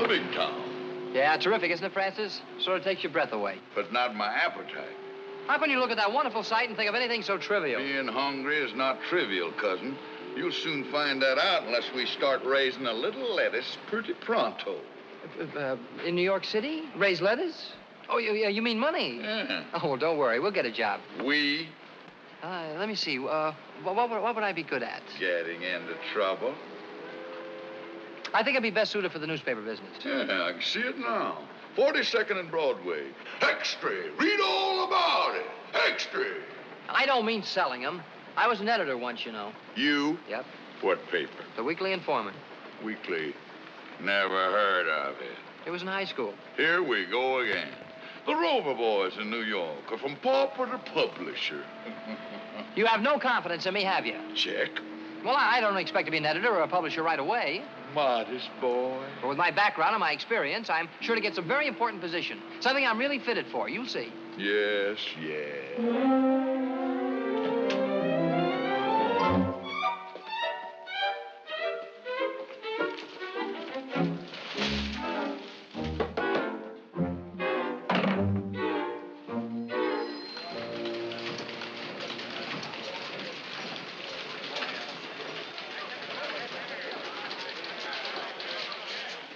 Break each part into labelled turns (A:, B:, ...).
A: the big town.
B: Yeah, terrific, isn't it, Francis? Sort of takes your breath away.
A: But not my appetite.
B: How can you look at that wonderful sight and think of anything so trivial?
A: Being hungry is not trivial, cousin. You'll soon find that out unless we start raising a little lettuce pretty pronto.
B: In New York City? Raise lettuce? Oh, you mean money?
A: Yeah.
B: Oh, well, don't worry. We'll get a job.
A: We
B: Let me see. What would I be good at?
A: getting into trouble.
B: I think I'd be best suited for the newspaper business.
A: Yeah, I can see it now. 42nd and Broadway. Extra. Read all about it. Extra.
B: I don't mean selling them. I was an editor once, you know.
A: You?
B: Yep.
A: What paper?
B: The Weekly Informant.
A: Weekly. Never heard of it.
B: It was in high school.
A: Here we go again. The Rover Boys in New York are from pauper to publisher.
B: You have no confidence in me, have you?
A: Check.
B: Well, I don't expect to be an editor or a publisher right away.
A: Modest boy.
B: But with my background and my experience, I'm sure to get some very important position. Something I'm really fitted for. You'll see.
A: Yes, yes.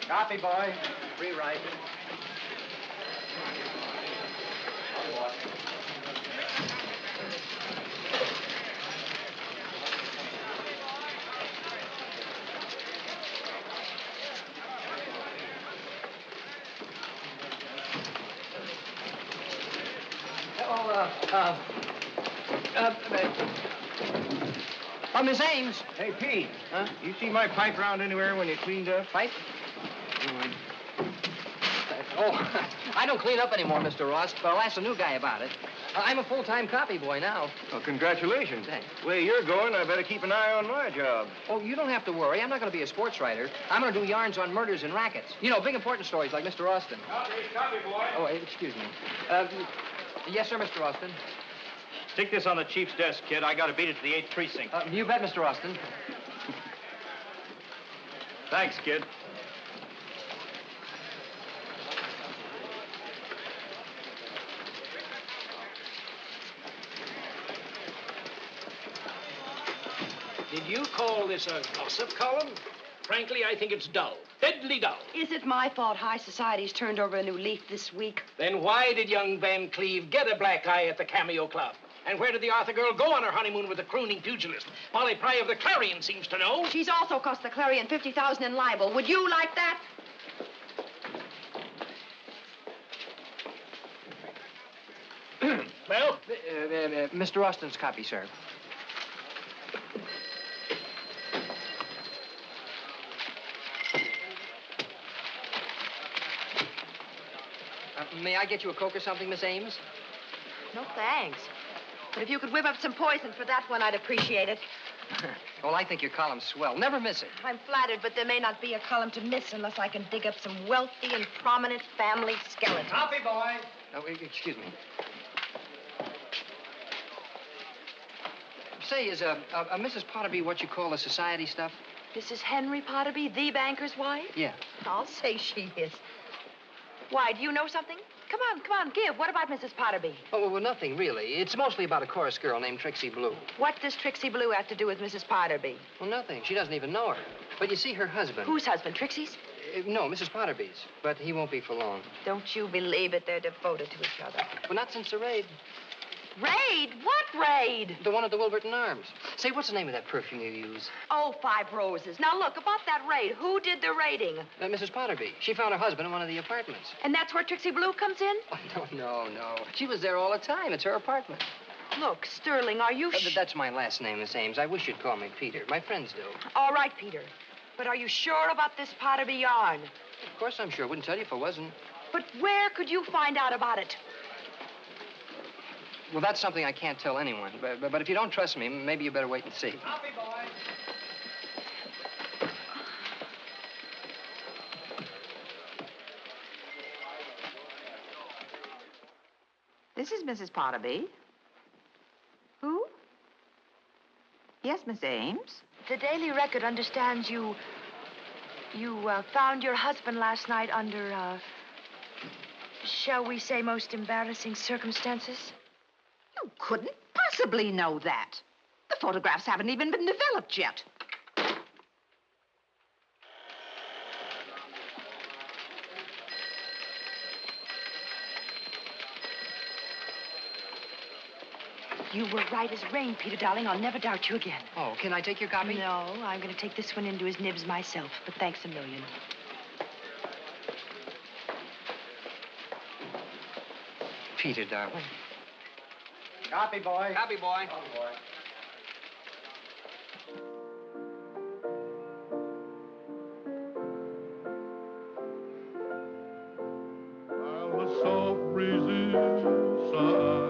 B: Copy, boy. Rewrite. Miss Ames.
C: Hey, Pete.
B: Huh?
C: You see my pipe round anywhere when you cleaned up?
B: Pipe? Oh, I don't clean up anymore, Mr. Ross, but I'll ask the new guy about it. I'm a full-time copy boy now.
C: Well, congratulations.
B: Thanks.
C: Way you're going, I better keep an eye on my job.
B: Oh, you don't have to worry. I'm not going to be a sports writer. I'm going to do yarns on murders and rackets. You know, big important stories like Mr. Austin.
C: Copy, boy.
B: Oh, excuse me. Yes, sir, Mr. Austin.
C: Stick this on the chief's desk, kid. I gotta beat it to the 8th precinct.
B: You bet, Mr. Austin.
C: Thanks, kid.
D: Did you call this a gossip column? Frankly, I think it's dull. Deadly dull.
E: Is it my fault high society's turned over a new leaf this week?
D: Then why did young Van Cleve get a black eye at the Cameo Club? And where did the Arthur girl go on her honeymoon with the crooning pugilist? Polly Pry of the Clarion seems to know.
E: She's also cost the Clarion $50,000 in libel. Would you like that?
D: Well?
B: Mr. Austin's copy, sir. May I get you a Coke or something, Miss Ames?
E: No, thanks. But if you could whip up some poison for that one, I'd appreciate it.
B: Well, I think your column's swell. Never miss it.
E: I'm flattered, but there may not be a column to miss unless I can dig up some wealthy and prominent family skeletons.
D: Copy, boy.
B: Oh, excuse me. Say, is Mrs. Potterby what you call the society stuff?
E: Mrs. Henry Potterby, the banker's wife?
B: Yeah.
E: I'll say she is. Why, do you know something? Come on, give. What about Mrs. Potterby?
B: Oh, well, nothing, really. It's mostly about a chorus girl named Trixie Blue.
E: What does Trixie Blue have to do with Mrs. Potterby?
B: Well, nothing. She doesn't even know her. But you see, her husband...
E: Whose husband, Trixie's?
B: No, Mrs. Potterby's. But he won't be for long.
E: Don't you believe it? They're devoted to each other.
B: Well, not since the raid.
E: Raid? What raid?
B: The one at the Wilburton Arms. Say, what's the name of that perfume you use?
E: Oh, 5 Roses. Now, look, about that raid, who did the raiding?
B: Mrs. Potterby. She found her husband in one of the apartments.
E: And that's where Trixie Blue comes in?
B: Oh, no. She was there all the time. It's her apartment.
E: Look, Sterling, are you
B: That's my last name, Miss Ames. I wish you'd call me Peter. My friends do.
E: All right, Peter. But are you sure about this Potterby yarn?
B: Of course I'm sure. Wouldn't tell you if I wasn't.
E: But where could you find out about it?
B: Well, that's something I can't tell anyone. But if you don't trust me, maybe you better wait and see.
D: Copy, boy.
F: This is Mrs. Potterby. Who? Yes, Miss Ames.
E: The Daily Record understands you You found your husband last night under, shall we say, most embarrassing circumstances?
F: You couldn't possibly know that. The photographs haven't even been developed yet.
E: You were right as rain, Peter, darling. I'll never doubt you again.
B: Oh, can I take your copy?
E: No, I'm going to take this one into his nibs myself, but thanks a million.
B: Peter, darling.
C: Copy, boy.
B: Copy, boy.
A: While the soft breezes sigh,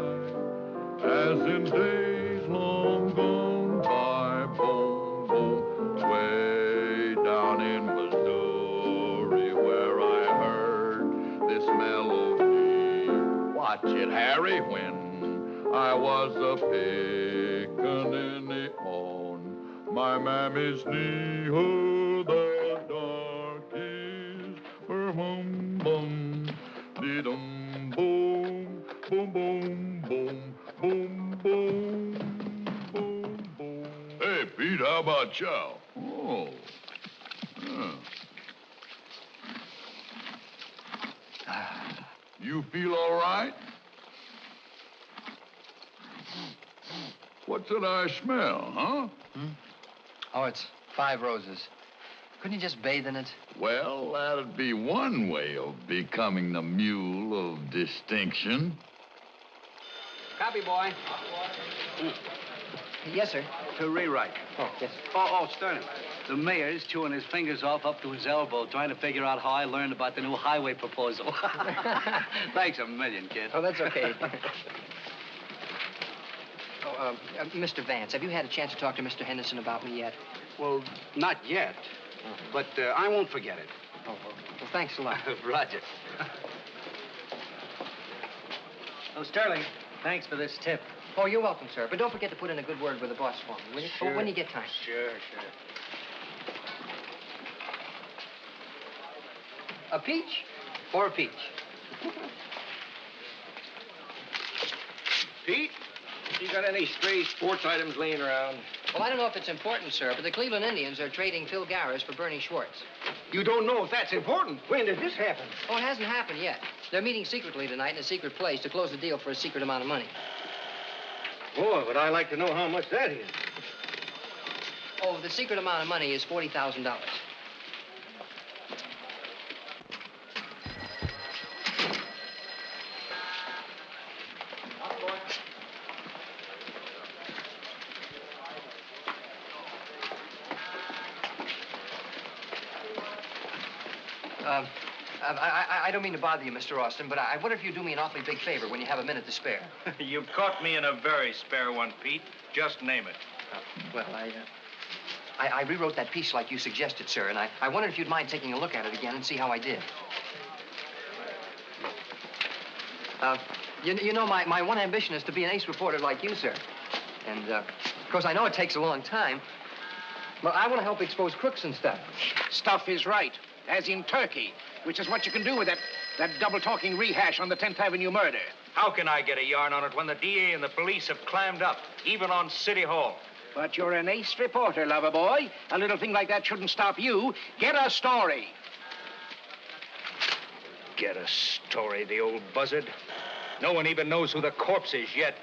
A: as in days long gone by, boom, boom, way down in Missouri, where I heard this melody. Watch it, Harry, when I was a pickaninny on my mammy's knee, oh, the dark is boom, boom, dee-dum, boom, boom, boom, boom, boom, boom, boom, boom. Hey, Pete, how about chow? Oh. You feel all right? What's it I smell, huh?
B: Oh, it's 5 roses. Couldn't you just bathe in it?
A: Well, that'd be one way of becoming the mule of distinction.
B: Copy, boy. Yes, sir.
G: To rewrite.
B: Oh, yes.
G: Oh, Sterling. The mayor's chewing his fingers off up to his elbow, trying to figure out how I learned about the new highway proposal. Thanks a million, kid.
B: Oh, that's okay. Mr. Vance, have you had a chance to talk to Mr. Henderson about me yet?
G: Well, not yet. But I won't forget it.
B: Oh, well, thanks a lot.
G: Roger. Oh, Sterling, thanks for this tip.
B: Oh, you're welcome, sir. But don't forget to put in a good word with the boss for me, will you?
G: Sure.
B: Oh, when you get time.
G: Sure.
B: A peach or a peach?
C: Pete, you got any stray sports items laying around?
B: Well, I don't know if it's important, sir, but the Cleveland Indians are trading Phil Garris for Bernie Schwartz.
C: You don't know if that's important. When did this happen?
B: Oh, it hasn't happened yet. They're meeting secretly tonight in a secret place to close the deal for a secret amount of money.
C: Boy, would I like to know how much that is.
B: Oh, the secret amount of money is $40,000. I don't mean to bother you, Mr. Austin, but I wonder if you'd do me an awfully big favor when you have a minute to spare.
C: You've caught me in a very spare one, Pete. Just name it.
B: Well, I rewrote that piece like you suggested, sir, and I wondered if you'd mind taking a look at it again and see how I did. You know, my one ambition is to be an ace reporter like you, sir. And, of course, I know it takes a long time, but I want to help expose crooks and stuff.
D: Stuff is right, as in Turkey, which is what you can do with that double-talking rehash on the 10th Avenue murder.
C: How can I get a yarn on it when the DA and the police have clammed up, even on City Hall?
D: But you're an ace reporter, lover boy. A little thing like that shouldn't stop you. Get a story.
C: Get a story, the old buzzard. No one even knows who the corpse is yet.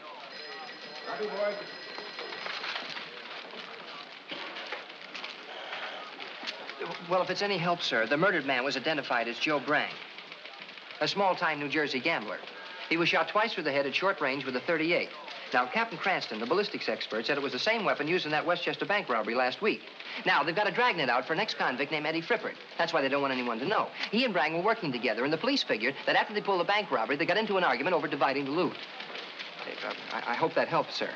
B: Well, if it's any help, sir, the murdered man was identified as Joe Brang, a small-time New Jersey gambler. He was shot twice through the head at short range with a .38. Now, Captain Cranston, the ballistics expert, said it was the same weapon used in that Westchester bank robbery last week. Now, they've got a dragnet out for an ex-convict named Eddie Frippert. That's why they don't want anyone to know. He and Brang were working together, and the police figured that after they pulled the bank robbery, they got into an argument over dividing the loot. I hope that helps, sir.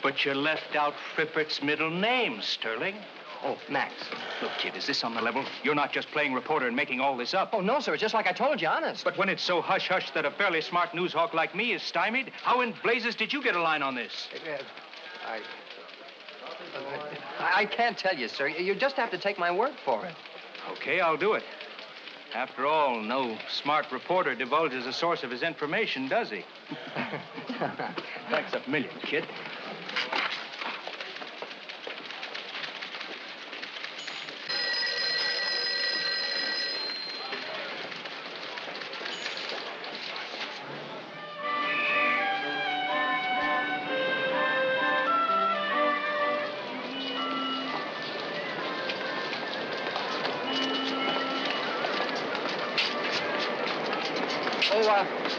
C: But you left out Frippert's middle name, Sterling.
B: Oh, Max.
C: Look, kid, is this on the level? You're not just playing reporter and making all this up.
B: Oh, no, sir. It's just like I told you, honest.
C: But when it's so hush-hush that a fairly smart news hawk like me is stymied, how in blazes did you get a line on this?
B: I can't tell you, sir. You just have to take my word for it.
C: Okay, I'll do it. After all, no smart reporter divulges the source of his information, does he? Thanks a million, kid.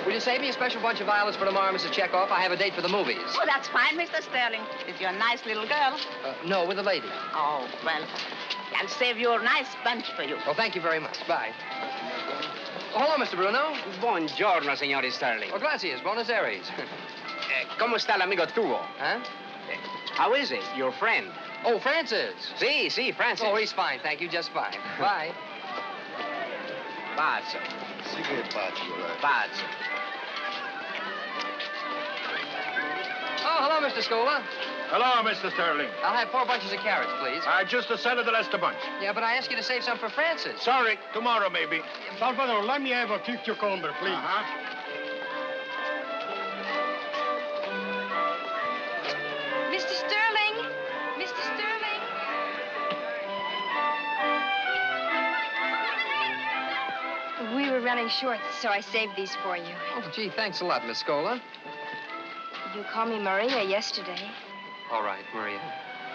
B: Will you save me a special bunch of violets for tomorrow, Mrs. Chekhov? I have a date for the movies.
H: Oh, that's fine, Mr. Sterling. With your nice little girl.
B: No, with a lady.
H: Oh, well, I'll save you a nice bunch for you.
B: Well, thank you very much. Bye. Oh, hello, Mr. Bruno.
I: Buongiorno, signor Sterling.
B: Oh, gracias. Buenos Aires.
I: ¿Cómo está el amigo tuyo?
B: Huh?
I: How is it, your friend?
B: Oh, Francis.
I: Sí, Francis.
B: Oh, he's fine. Thank you. Just fine. Bye.
I: Pazzo.
A: See you, Patsy, all right.
I: Pazzo.
B: Oh, hello, Mr. Scola.
C: Hello, Mr. Sterling.
B: I'll have 4 bunches of carrots, please.
C: Just a set of the Lester bunch.
B: Yeah, but I asked you to save some for Francis.
C: Sorry, tomorrow maybe.
J: Salvador, let me have a few cucumber, please.
E: Mr. Sterling! Mr. Sterling! We were running short, so I saved these for you.
B: Oh, gee, thanks a lot, Miss Scola.
E: You called me Maria yesterday.
B: All right, Maria.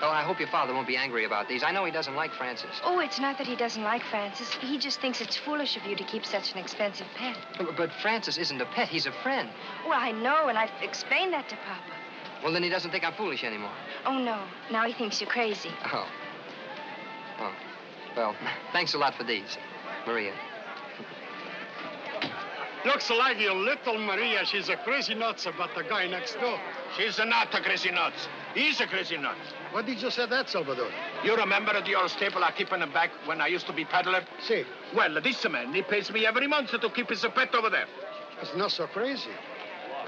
B: Oh, I hope your father won't be angry about these. I know he doesn't like Francis.
E: Oh, it's not that he doesn't like Francis. He just thinks it's foolish of you to keep such an expensive pet.
B: But Francis isn't a pet. He's a friend.
E: Well, I know, and I've explained that to Papa.
B: Well, then he doesn't think I'm foolish anymore.
E: Oh, no. Now he thinks you're crazy.
B: Oh. Oh. Well, thanks a lot for these, Maria.
J: Looks like your little Maria. She's a crazy nuts about the guy next door.
D: She's not a crazy nuts. He's a crazy nuts.
J: What did you say that, Salvador?
D: You remember the old staple I keep in the back when I used to be peddler?
J: See,
D: Well, this man, he pays me every month to keep his pet over there.
J: it's not so crazy.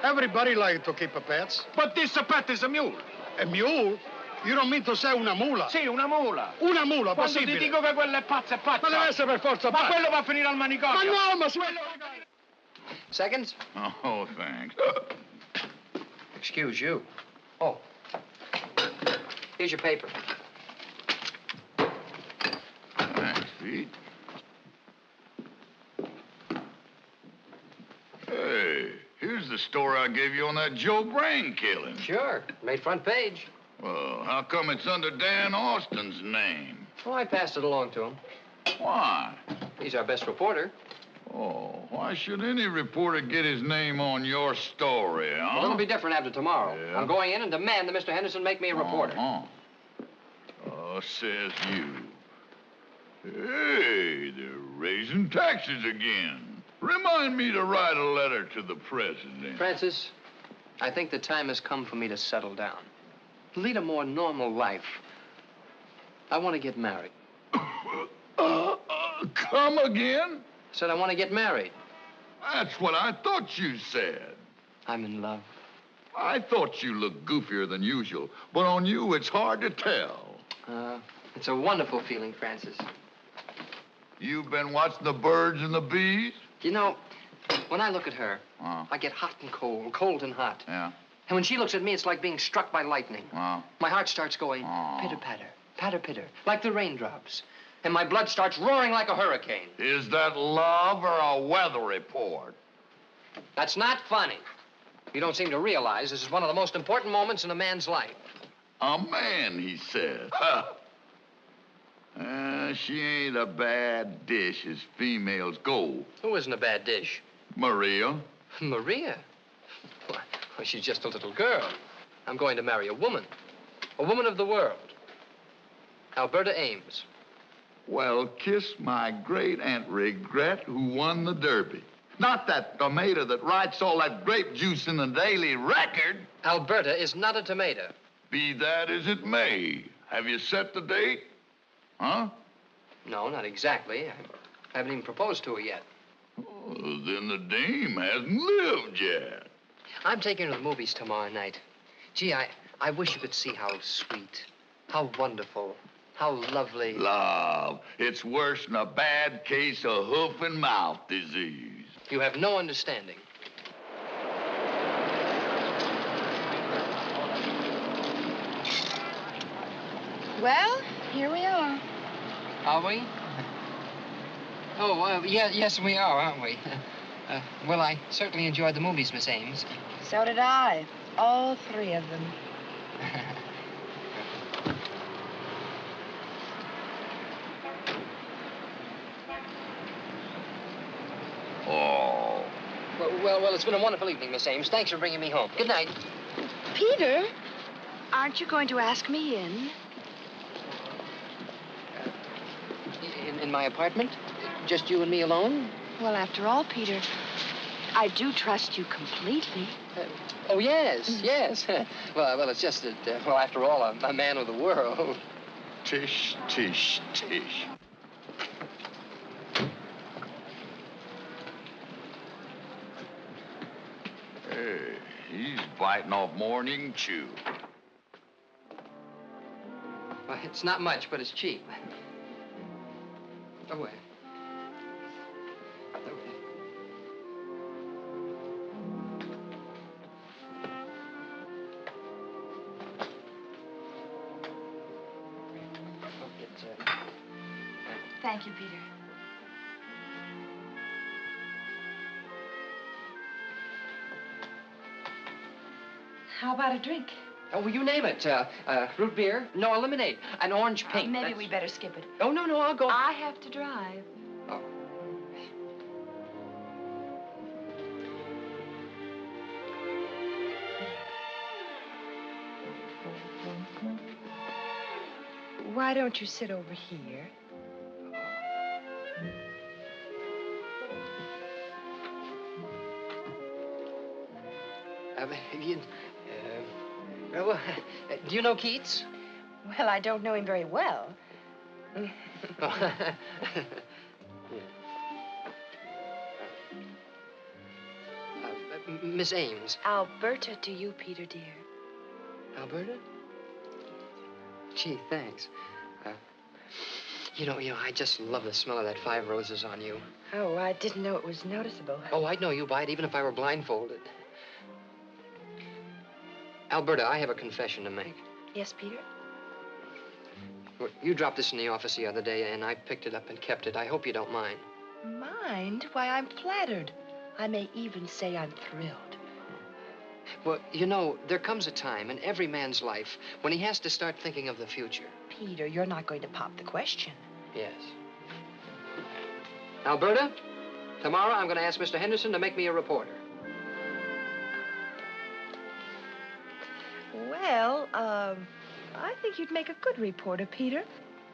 J: Everybody likes to keep a pets.
D: But this pet is a mule.
J: A mule? You don't mean to say una mula?
D: Sì, una mula.
J: Una mula,
D: Quando
J: possibile.
D: ti dico che quella è pazza, è pazza.
J: Ma deve essere per forza
D: Ma
J: pazza.
D: quello va a finire al
J: Ma
D: manicomio.
J: no, ma su...
B: Seconds?
A: Oh, thanks.
B: Excuse you. Oh. Here's your paper.
A: Thanks, Pete. Hey, here's the story I gave you on that Joe Brain killing.
B: Sure. Made front page.
A: Well, how come it's under Dan Austin's name?
B: Oh, I passed it along to him.
A: Why?
B: He's our best reporter.
A: Oh, why should any reporter get his name on your story, huh?
B: Well, it'll be different after tomorrow.
A: Yeah?
B: I'm going in and demand that Mr. Henderson make me a reporter.
A: Oh, says you. Hey, they're raising taxes again. Remind me to write a letter to the president.
B: Francis, I think the time has come for me to settle down. Lead a more normal life. I want to get married.
A: Come again?
B: I said I want to get married.
A: That's what I thought you said.
B: I'm in love.
A: I thought you looked goofier than usual, but on you, it's hard to tell.
B: It's a wonderful feeling, Francis.
A: You've been watching the birds and the bees?
B: You know, when I look at her,
A: Oh.
B: I get hot and cold, cold and hot.
A: Yeah.
B: And when she looks at me, it's like being struck by lightning.
A: Oh.
B: My heart starts going
A: Oh.
B: pitter-patter, patter-pitter, like the raindrops. And my blood starts roaring like a hurricane.
A: Is that love or a weather report?
B: That's not funny. You don't seem to realize this is one of the most important moments in a man's life.
A: A man, he said. She ain't a bad dish as females go.
B: Who isn't a bad dish?
A: Maria.
B: Maria? Why, she's just a little girl. I'm going to marry a woman of the world. Alberta Ames.
A: Well, kiss my great Aunt Regret who won the Derby. Not that tomato that writes all that grape juice in the Daily Record.
B: Alberta is not a tomato.
A: Be that as it may, have you set the date? Huh?
B: No, not exactly. I haven't even proposed to her yet.
A: Oh, then the dame hasn't lived yet.
B: I'm taking her to the movies tomorrow night. Gee, I wish you could see how sweet, how wonderful, How lovely.
A: Love. It's worse than a bad case of hoof and mouth disease.
B: You have no understanding.
E: Well, here we are.
B: Are we? Oh, yeah, yes, we are, aren't we? Well, I certainly enjoyed the movies, Miss Ames.
E: So did I. All three of them.
A: Oh.
B: Well, it's been a wonderful evening, Miss Ames. Thanks for bringing me home. Good night.
E: Peter, aren't you going to ask me in?
B: In my apartment? Just you and me alone?
E: Well, after all, Peter, I do trust you completely.
B: Oh, yes, yes. Well, it's just that, well, after all, I'm a man of the world.
A: Tish, tish, tish. Hey, he's biting off more than he can chew.
B: Well, it's not much, but it's cheap. Oh, well.
E: Thank you, Peter. How about a drink?
B: Oh, well, you name it. Root beer? No, lemonade. An orange pink.
E: Maybe we better skip it.
B: Oh, no, I'll go.
E: I have to drive.
B: Oh.
E: Why don't you sit over here?
B: Well, do you know Keats?
E: Well, I don't know him very well.
B: Miss Ames.
E: Alberta to you, Peter, dear.
B: Alberta? Gee, thanks. You know, I just love the smell of that 5 roses on you.
E: Oh, I didn't know it was noticeable.
B: Oh, I'd know you by it even if I were blindfolded. Alberta, I have a confession to make.
E: Yes, Peter?
B: Well, you dropped this in the office the other day, and I picked it up and kept it. I hope you don't mind.
E: Mind? Why, I'm flattered. I may even say I'm thrilled.
B: Well, you know, there comes a time in every man's life when he has to start thinking of the future.
E: Peter, you're not going to pop the question.
B: Yes. Alberta, tomorrow I'm going to ask Mr. Henderson to make me a reporter.
E: Well, I think you'd make a good reporter, Peter,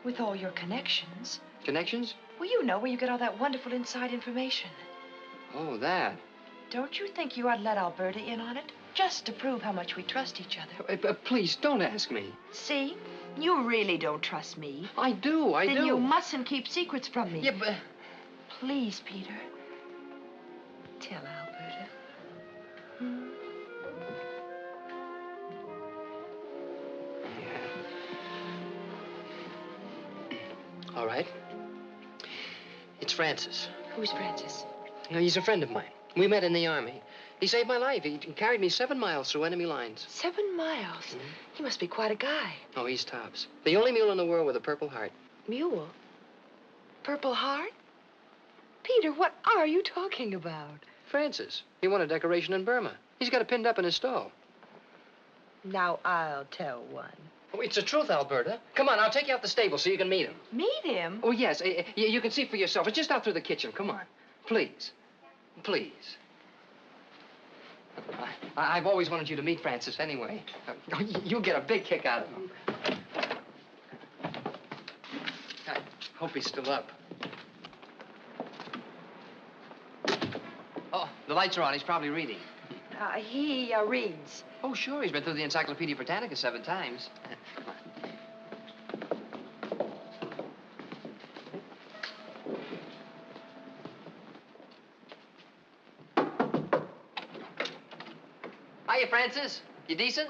E: with all your connections.
B: Connections?
E: Well, you know where you get all that wonderful inside information.
B: Oh, that.
E: Don't you think you ought to let Alberta in on it? Just to prove how much we trust each other.
B: Please, don't ask me.
E: See? You really don't trust me.
B: I do.
E: Then you mustn't keep secrets from me.
B: Yeah, but...
E: Please, Peter. Tell Alberta.
B: All right. It's Francis.
E: Who's Francis?
B: No, he's a friend of mine. We met in the Army. He saved my life. He carried me 7 miles through enemy lines.
E: 7 miles? Mm-hmm. He must be quite a guy.
B: Oh, he's tops. The only mule in the world with a Purple Heart.
E: Mule? Purple Heart? Peter, what are you talking about?
B: Francis. He won a decoration in Burma. He's got it pinned up in his stall.
E: Now, I'll tell one.
B: Oh, it's the truth, Alberta. Come on, I'll take you out the stable so you can meet him.
E: Meet him?
B: Oh, yes. You can see for yourself. It's just out through the kitchen. Come on. Please. Please. I've always wanted you to meet Francis anyway. You'll get a big kick out of him. I hope he's still up. Oh, the lights are on. He's probably reading.
E: He reads.
B: Oh, sure. He's been through the Encyclopedia Britannica 7 times. Hiya, Francis. You decent?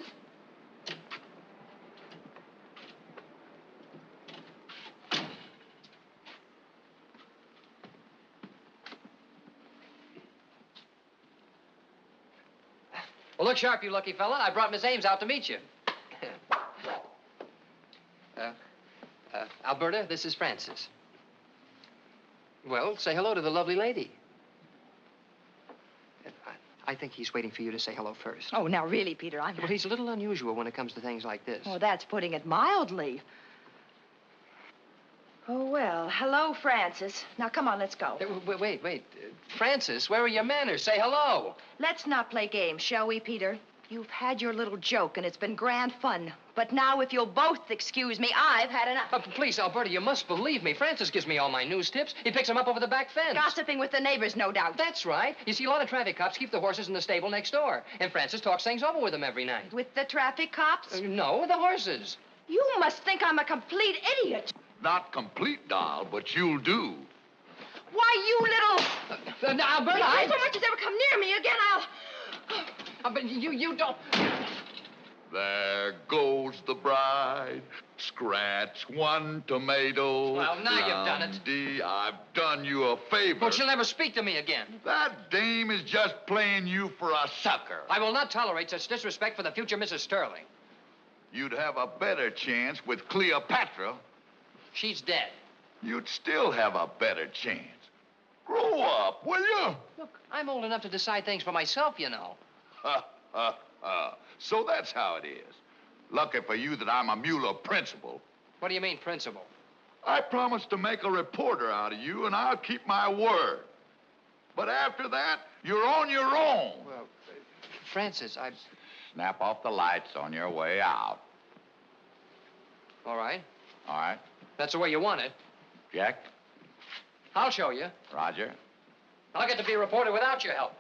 B: Well, look sharp, you lucky fella. I brought Miss Ames out to meet you. Alberta, this is Francis. Well, say hello to the lovely lady. I think he's waiting for you to say hello first.
E: Oh, now really, Peter, I'm...
B: Well, he's a little unusual when it comes to things like this.
E: Oh, that's putting it mildly. Oh, well, hello, Francis. Now, come on, let's go.
B: Wait. Francis, where are your manners? Say hello.
E: Let's not play games, shall we, Peter? You've had your little joke, and it's been grand fun. But now, if you'll both excuse me, I've had enough.
B: Please, Alberta, you must believe me. Francis gives me all my news tips. He picks them up over the back fence.
E: Gossiping with the neighbors, no doubt.
B: That's right. You see, a lot of traffic cops keep the horses in the stable next door. And Francis talks things over with them every night.
E: With the traffic cops?
B: No, with the horses.
E: You must think I'm a complete idiot.
A: Not complete, doll, but you'll do.
E: Why, you little...
B: Alberta,
E: If so much as ever come near me again, I'll...
B: But you don't...
A: There goes the bride. Scratch one tomato.
B: Well, now you've done it.
A: Blondie, I've done you a favor.
B: Well, she'll never speak to me again.
A: That dame is just playing you for a sucker.
B: I will not tolerate such disrespect for the future Mrs. Sterling.
A: You'd have a better chance with Cleopatra.
B: She's dead.
A: You'd still have a better chance. Grow up, will you?
B: Look, I'm old enough to decide things for myself, you know.
A: Ha, ha, ha. So that's how it is. Lucky for you that I'm a Mueller principal.
B: What do you mean, principal?
A: I promised to make a reporter out of you, and I'll keep my word. But after that, you're on your own.
B: Well, Francis,
A: Snap off the lights on your way out.
B: All right.
A: All right.
B: That's the way you want it.
A: Jack?
B: I'll show you.
A: Roger?
B: I'll get to be a reporter without your help.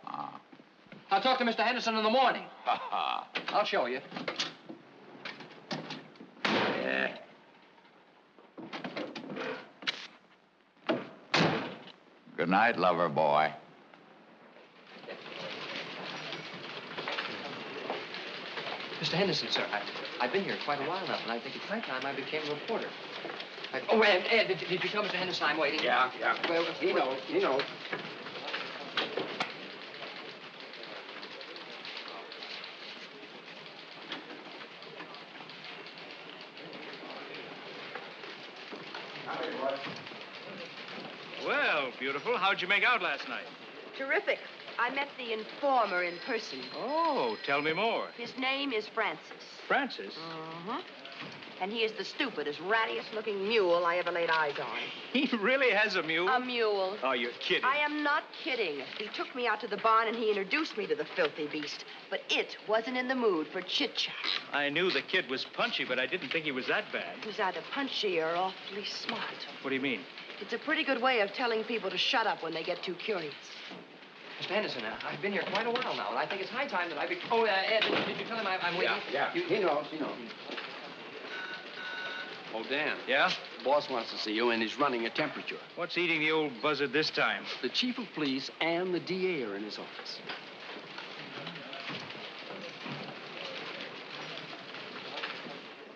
B: I'll talk to Mr. Henderson in the morning.
A: Ha ha.
B: I'll show you.
A: Yeah. Good night, lover boy.
B: Mr. Henderson, sir, I've been here quite a while now, and I think it's high time I became a reporter. Oh, Ed, did you tell Mr. Henderson I'm waiting?
I: Yeah.
B: Well,
I: He knows.
C: Well, beautiful, how'd you make out last night?
E: Terrific. I met the informer in person.
C: Oh, tell me more.
E: His name is Francis.
C: Francis?
E: Uh-huh. And he is the stupidest, rattiest-looking mule I ever laid eyes on.
C: He really has a mule?
E: A mule.
C: Oh, you're kidding.
E: I am not kidding. He took me out to the barn and he introduced me to the filthy beast. But it wasn't in the mood for chit-chat.
C: I knew the kid was punchy, but I didn't think he was that bad.
E: He was either punchy or awfully smart.
C: What do you mean?
E: It's a pretty good way of telling people to shut up when they get too curious.
B: Mr. Henderson, I've been here quite a while now, and I think it's high time that I be... Oh, Ed, did you tell him I'm waiting?
I: Yeah. He knows.
K: Oh, Dan.
C: Yeah?
K: The boss wants to see you, and he's running a temperature.
C: What's eating the old buzzard this time?
K: The chief of police and the DA are in his office.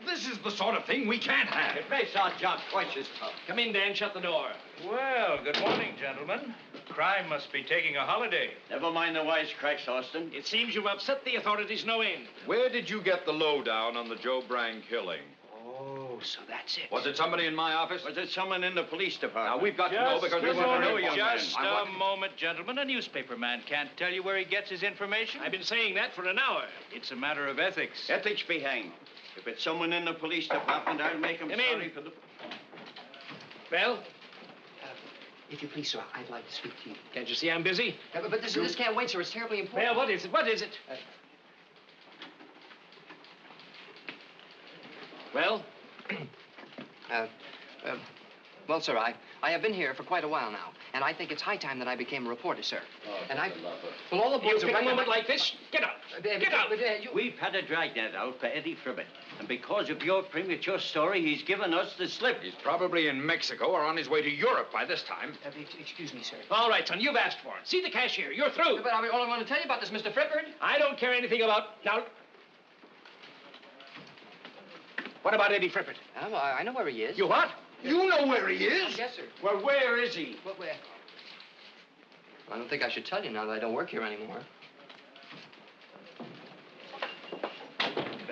L: This is the sort of thing we can't have.
I: It makes our job twice as tough.
D: Come in, Dan. Shut the door.
C: Well, good morning, gentlemen. Crime must be taking a holiday.
I: Never mind the wisecracks, Austin.
D: It seems you've upset the authorities no end.
L: Where did you get the lowdown on the Joe Brang killing?
D: Oh, so that's it.
L: Was it somebody in my office?
I: Was it someone in the police department?
L: Now, we've got to know because we want to know, young man.
C: Just a moment, gentlemen. A newspaper man can't tell you where he gets his information.
D: I've been saying that for an hour.
C: It's a matter of ethics.
I: Ethics be hanged. If it's someone in the police department, I'll make him
D: Come
I: sorry
D: in.
I: for the...
D: Well,
B: If you please, sir, I'd like to speak to you.
D: can't you see I'm busy?
B: But this can't wait, sir. It's terribly important.
D: Well, what is it? What is it? Well?
B: Well, sir, I have been here for quite a while now, and I think it's high time that I became a reporter, sir. And I... Well, all the
D: You
B: boys
D: pick
B: are...
D: a moment like this? Get out. Get out.
I: We've had a dragnet out for Eddie Fribbit. And because of your premature story, he's given us the slip.
L: He's probably in Mexico or on his way to Europe by this time.
B: Excuse me, sir.
D: All right, son, you've asked for it. See the cashier. You're through.
B: But all I want to tell you about this, Mr. Frippard.
D: I don't care anything about... Now... What about Eddie Frippert?
B: I know where he is.
D: You what?
L: You know where he is?
B: Yes, sir.
I: Well, where is he?
B: Where? I don't think I should tell you now that I don't work here anymore.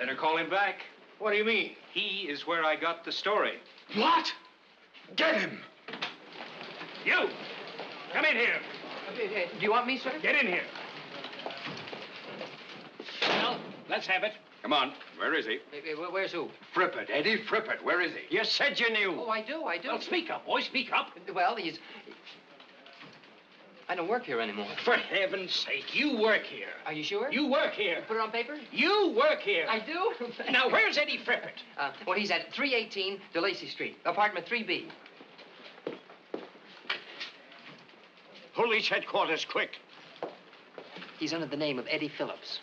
C: Better call him back.
D: What do you mean?
C: He is where I got the story.
L: What? Get him!
C: You! Come in here.
B: Do you want me, sir?
C: Get in here.
D: Well, let's have it.
L: Come on. Where is he?
B: Where's who?
L: Frippert, Eddie Frippert. Where is he?
I: You said you knew.
B: Oh, I do.
D: Well, speak up, boy, speak up.
B: Well, I don't work here anymore.
D: For heaven's sake, you work here.
B: Are you sure?
D: You work here.
B: Put it on paper?
D: You work here.
B: I do?
D: Now, where's Eddie Frippert?
B: Well, he's at 318 DeLacy Street, apartment 3B.
I: Police headquarters, quick.
B: He's under the name of Eddie Phillips.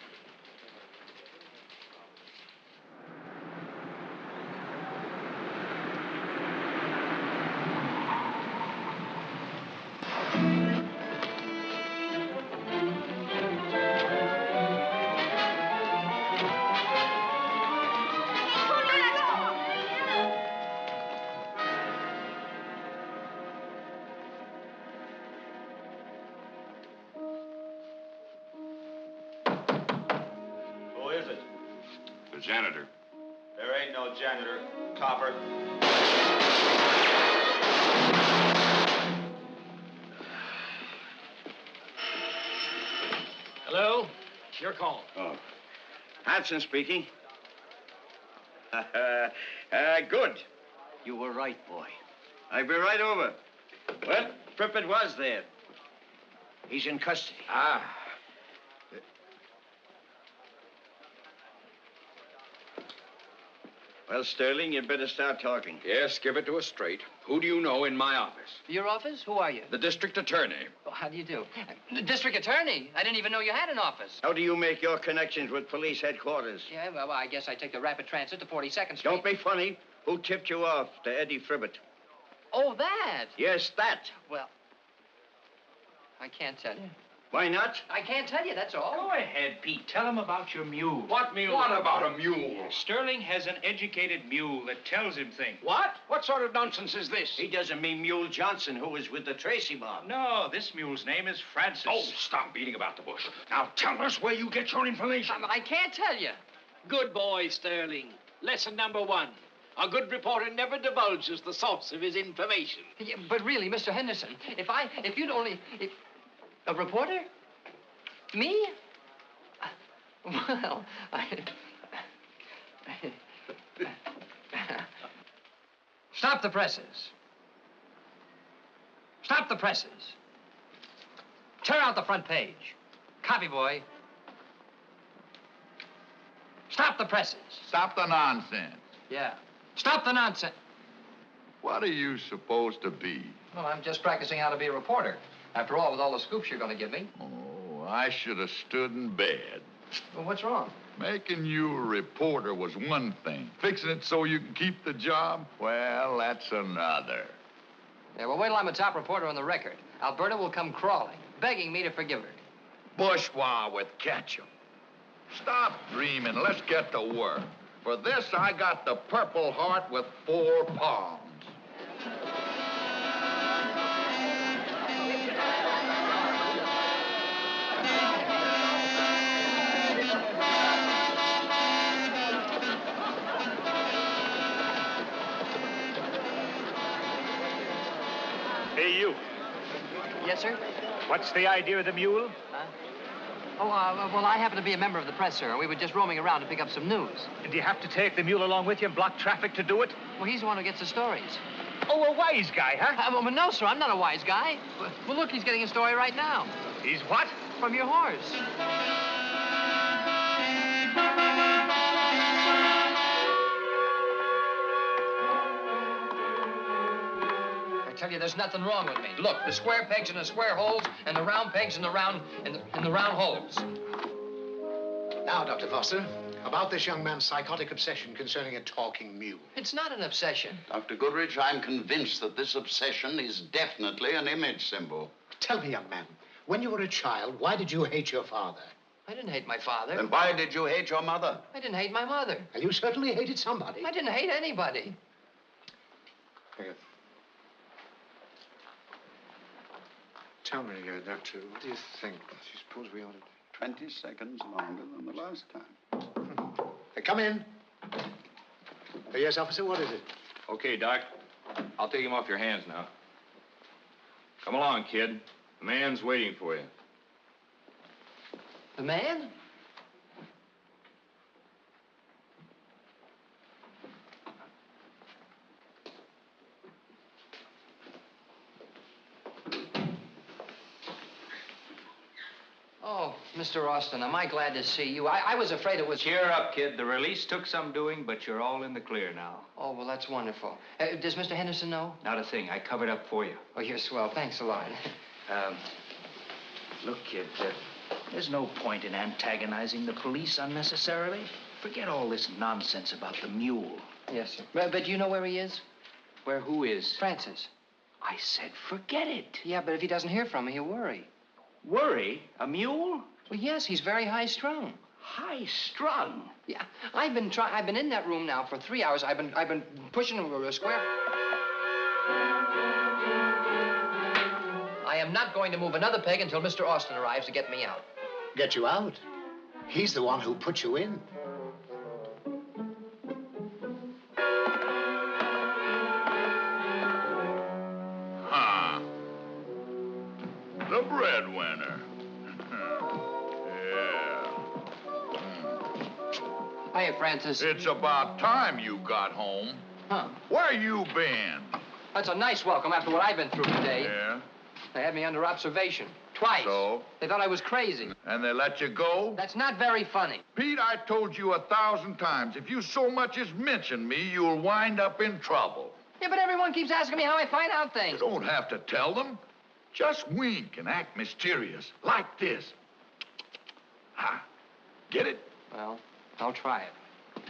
L: Janitor.
M: There ain't no janitor, copper.
D: Hello? Your call.
I: Oh. Hanson speaking. Good. You were right, boy. I'll be right over. Well, Frippert was there. He's in custody.
L: Ah.
I: Well, Sterling, you'd better start talking.
L: Yes, give it to us straight. Who do you know in my office?
B: Your office? Who are you?
L: The district attorney.
B: Oh, how do you do? The district attorney? I didn't even know you had an office.
I: How do you make your connections with police headquarters?
B: Yeah, well, I guess I take the rapid transit to 42nd Street.
I: Don't be funny. Who tipped you off to Eddie Frippert?
B: Oh, that?
I: Yes, that.
B: Well, I can't tell you.
I: Why not?
B: I can't tell you, that's all.
C: Go ahead, Pete. Tell him about your mule.
L: What mule? What about a mule?
C: Sterling has an educated mule that tells him things.
D: What? What sort of nonsense is this?
I: He doesn't mean Mule Johnson, who was with the Tracy mob.
C: No, this mule's name is Francis.
L: Oh, stop beating about the bush. Now tell us where you get your information.
B: I can't tell you.
D: Good boy, Sterling. Lesson number 1. A good reporter never divulges the source of his information.
B: Yeah, but really, Mr. Henderson, if you'd only... A reporter? Me? Well, Stop the presses. Stop the presses. Tear out the front page. Copy, boy. Stop the presses.
A: Stop the nonsense.
B: Yeah. Stop the nonsense.
A: What are you supposed to be?
B: Well, I'm just practicing how to be a reporter. After all, with all the scoops you're going to give me.
A: Oh, I should have stood in bed.
B: Well, what's wrong?
A: Making you a reporter was one thing. Fixing it so you can keep the job, well, that's another.
B: Yeah, well, wait till I'm a top reporter on the record. Alberta will come crawling, begging me to forgive her.
A: Bourgeois with ketchup. Stop dreaming. Let's get to work. For this, I got the Purple Heart with 4 palms.
C: Hey, you.
B: Yes, sir?
C: What's the idea of the mule?
B: Huh? Oh, well, I happen to be a member of the press, sir. We were just roaming around to pick up some news.
C: And do you have to take the mule along with you and block traffic to do it?
B: Well, he's the one who gets the stories.
C: Oh, a wise guy, huh?
B: Well, no, sir, I'm not a wise guy. Well, look, he's getting a story right now.
C: He's what?
B: From your horse. I tell you, there's nothing wrong with me. Look, the square pegs in the square holes, and the round pegs in the round holes.
N: Now, Dr. Foster, about this young man's psychotic obsession concerning a talking mule.
B: It's not an obsession.
O: Dr. Goodrich, I'm convinced that this obsession is definitely an image symbol.
N: Tell me, young man, when you were a child, why did you hate your father?
B: I didn't hate my father.
O: Then why did you hate your mother?
B: I didn't hate my mother.
N: Well, you certainly hated somebody.
B: I didn't hate anybody.
N: Tell me, Doctor, what do you think? Do you suppose we ought to...
O: 20 seconds longer than the last time.
N: Come in. Yes, officer, what is it?
L: Okay, Doc. I'll take him off your hands now. Come along, kid. The man's waiting for you.
B: The man? Oh, Mr. Austin, am I glad to see you? I was afraid it was...
C: Cheer up, kid. The release took some doing, but you're all in the clear now.
B: Oh, well, that's wonderful. Does Mr. Henderson know?
C: Not a thing. I covered up for you.
B: Oh, you're swell. Thanks a lot.
P: Look, kid, there's no point in antagonizing the police unnecessarily. Forget all this nonsense about the mule.
B: Yes, sir. But you know where he is?
C: Where who is?
B: Francis.
P: I said forget it.
B: Yeah, but if he doesn't hear from me, he'll worry.
P: Worry? A mule?
B: Well, yes, he's very high-strung.
P: High-strung?
B: Yeah, I've been in that room now for 3 hours. I've been pushing a square. I am not going to move another peg until Mr. Austin arrives to get me out.
N: Get you out? He's the one who put you in.
A: The breadwinner. Yeah.
B: Hiya, Francis.
A: It's about time you got home.
B: Huh?
A: Where you been?
B: That's a nice welcome after what I've been through today.
A: Yeah?
B: They had me under observation. Twice.
A: So?
B: They thought I was crazy.
A: And they let you go?
B: That's not very funny.
A: Pete, I told you 1,000 times, if you so much as mention me, you'll wind up in trouble.
B: Yeah, but everyone keeps asking me how I find out things.
A: You don't have to tell them. Just wink and act mysterious, like this. Ha. Get it?
B: Well, I'll try it.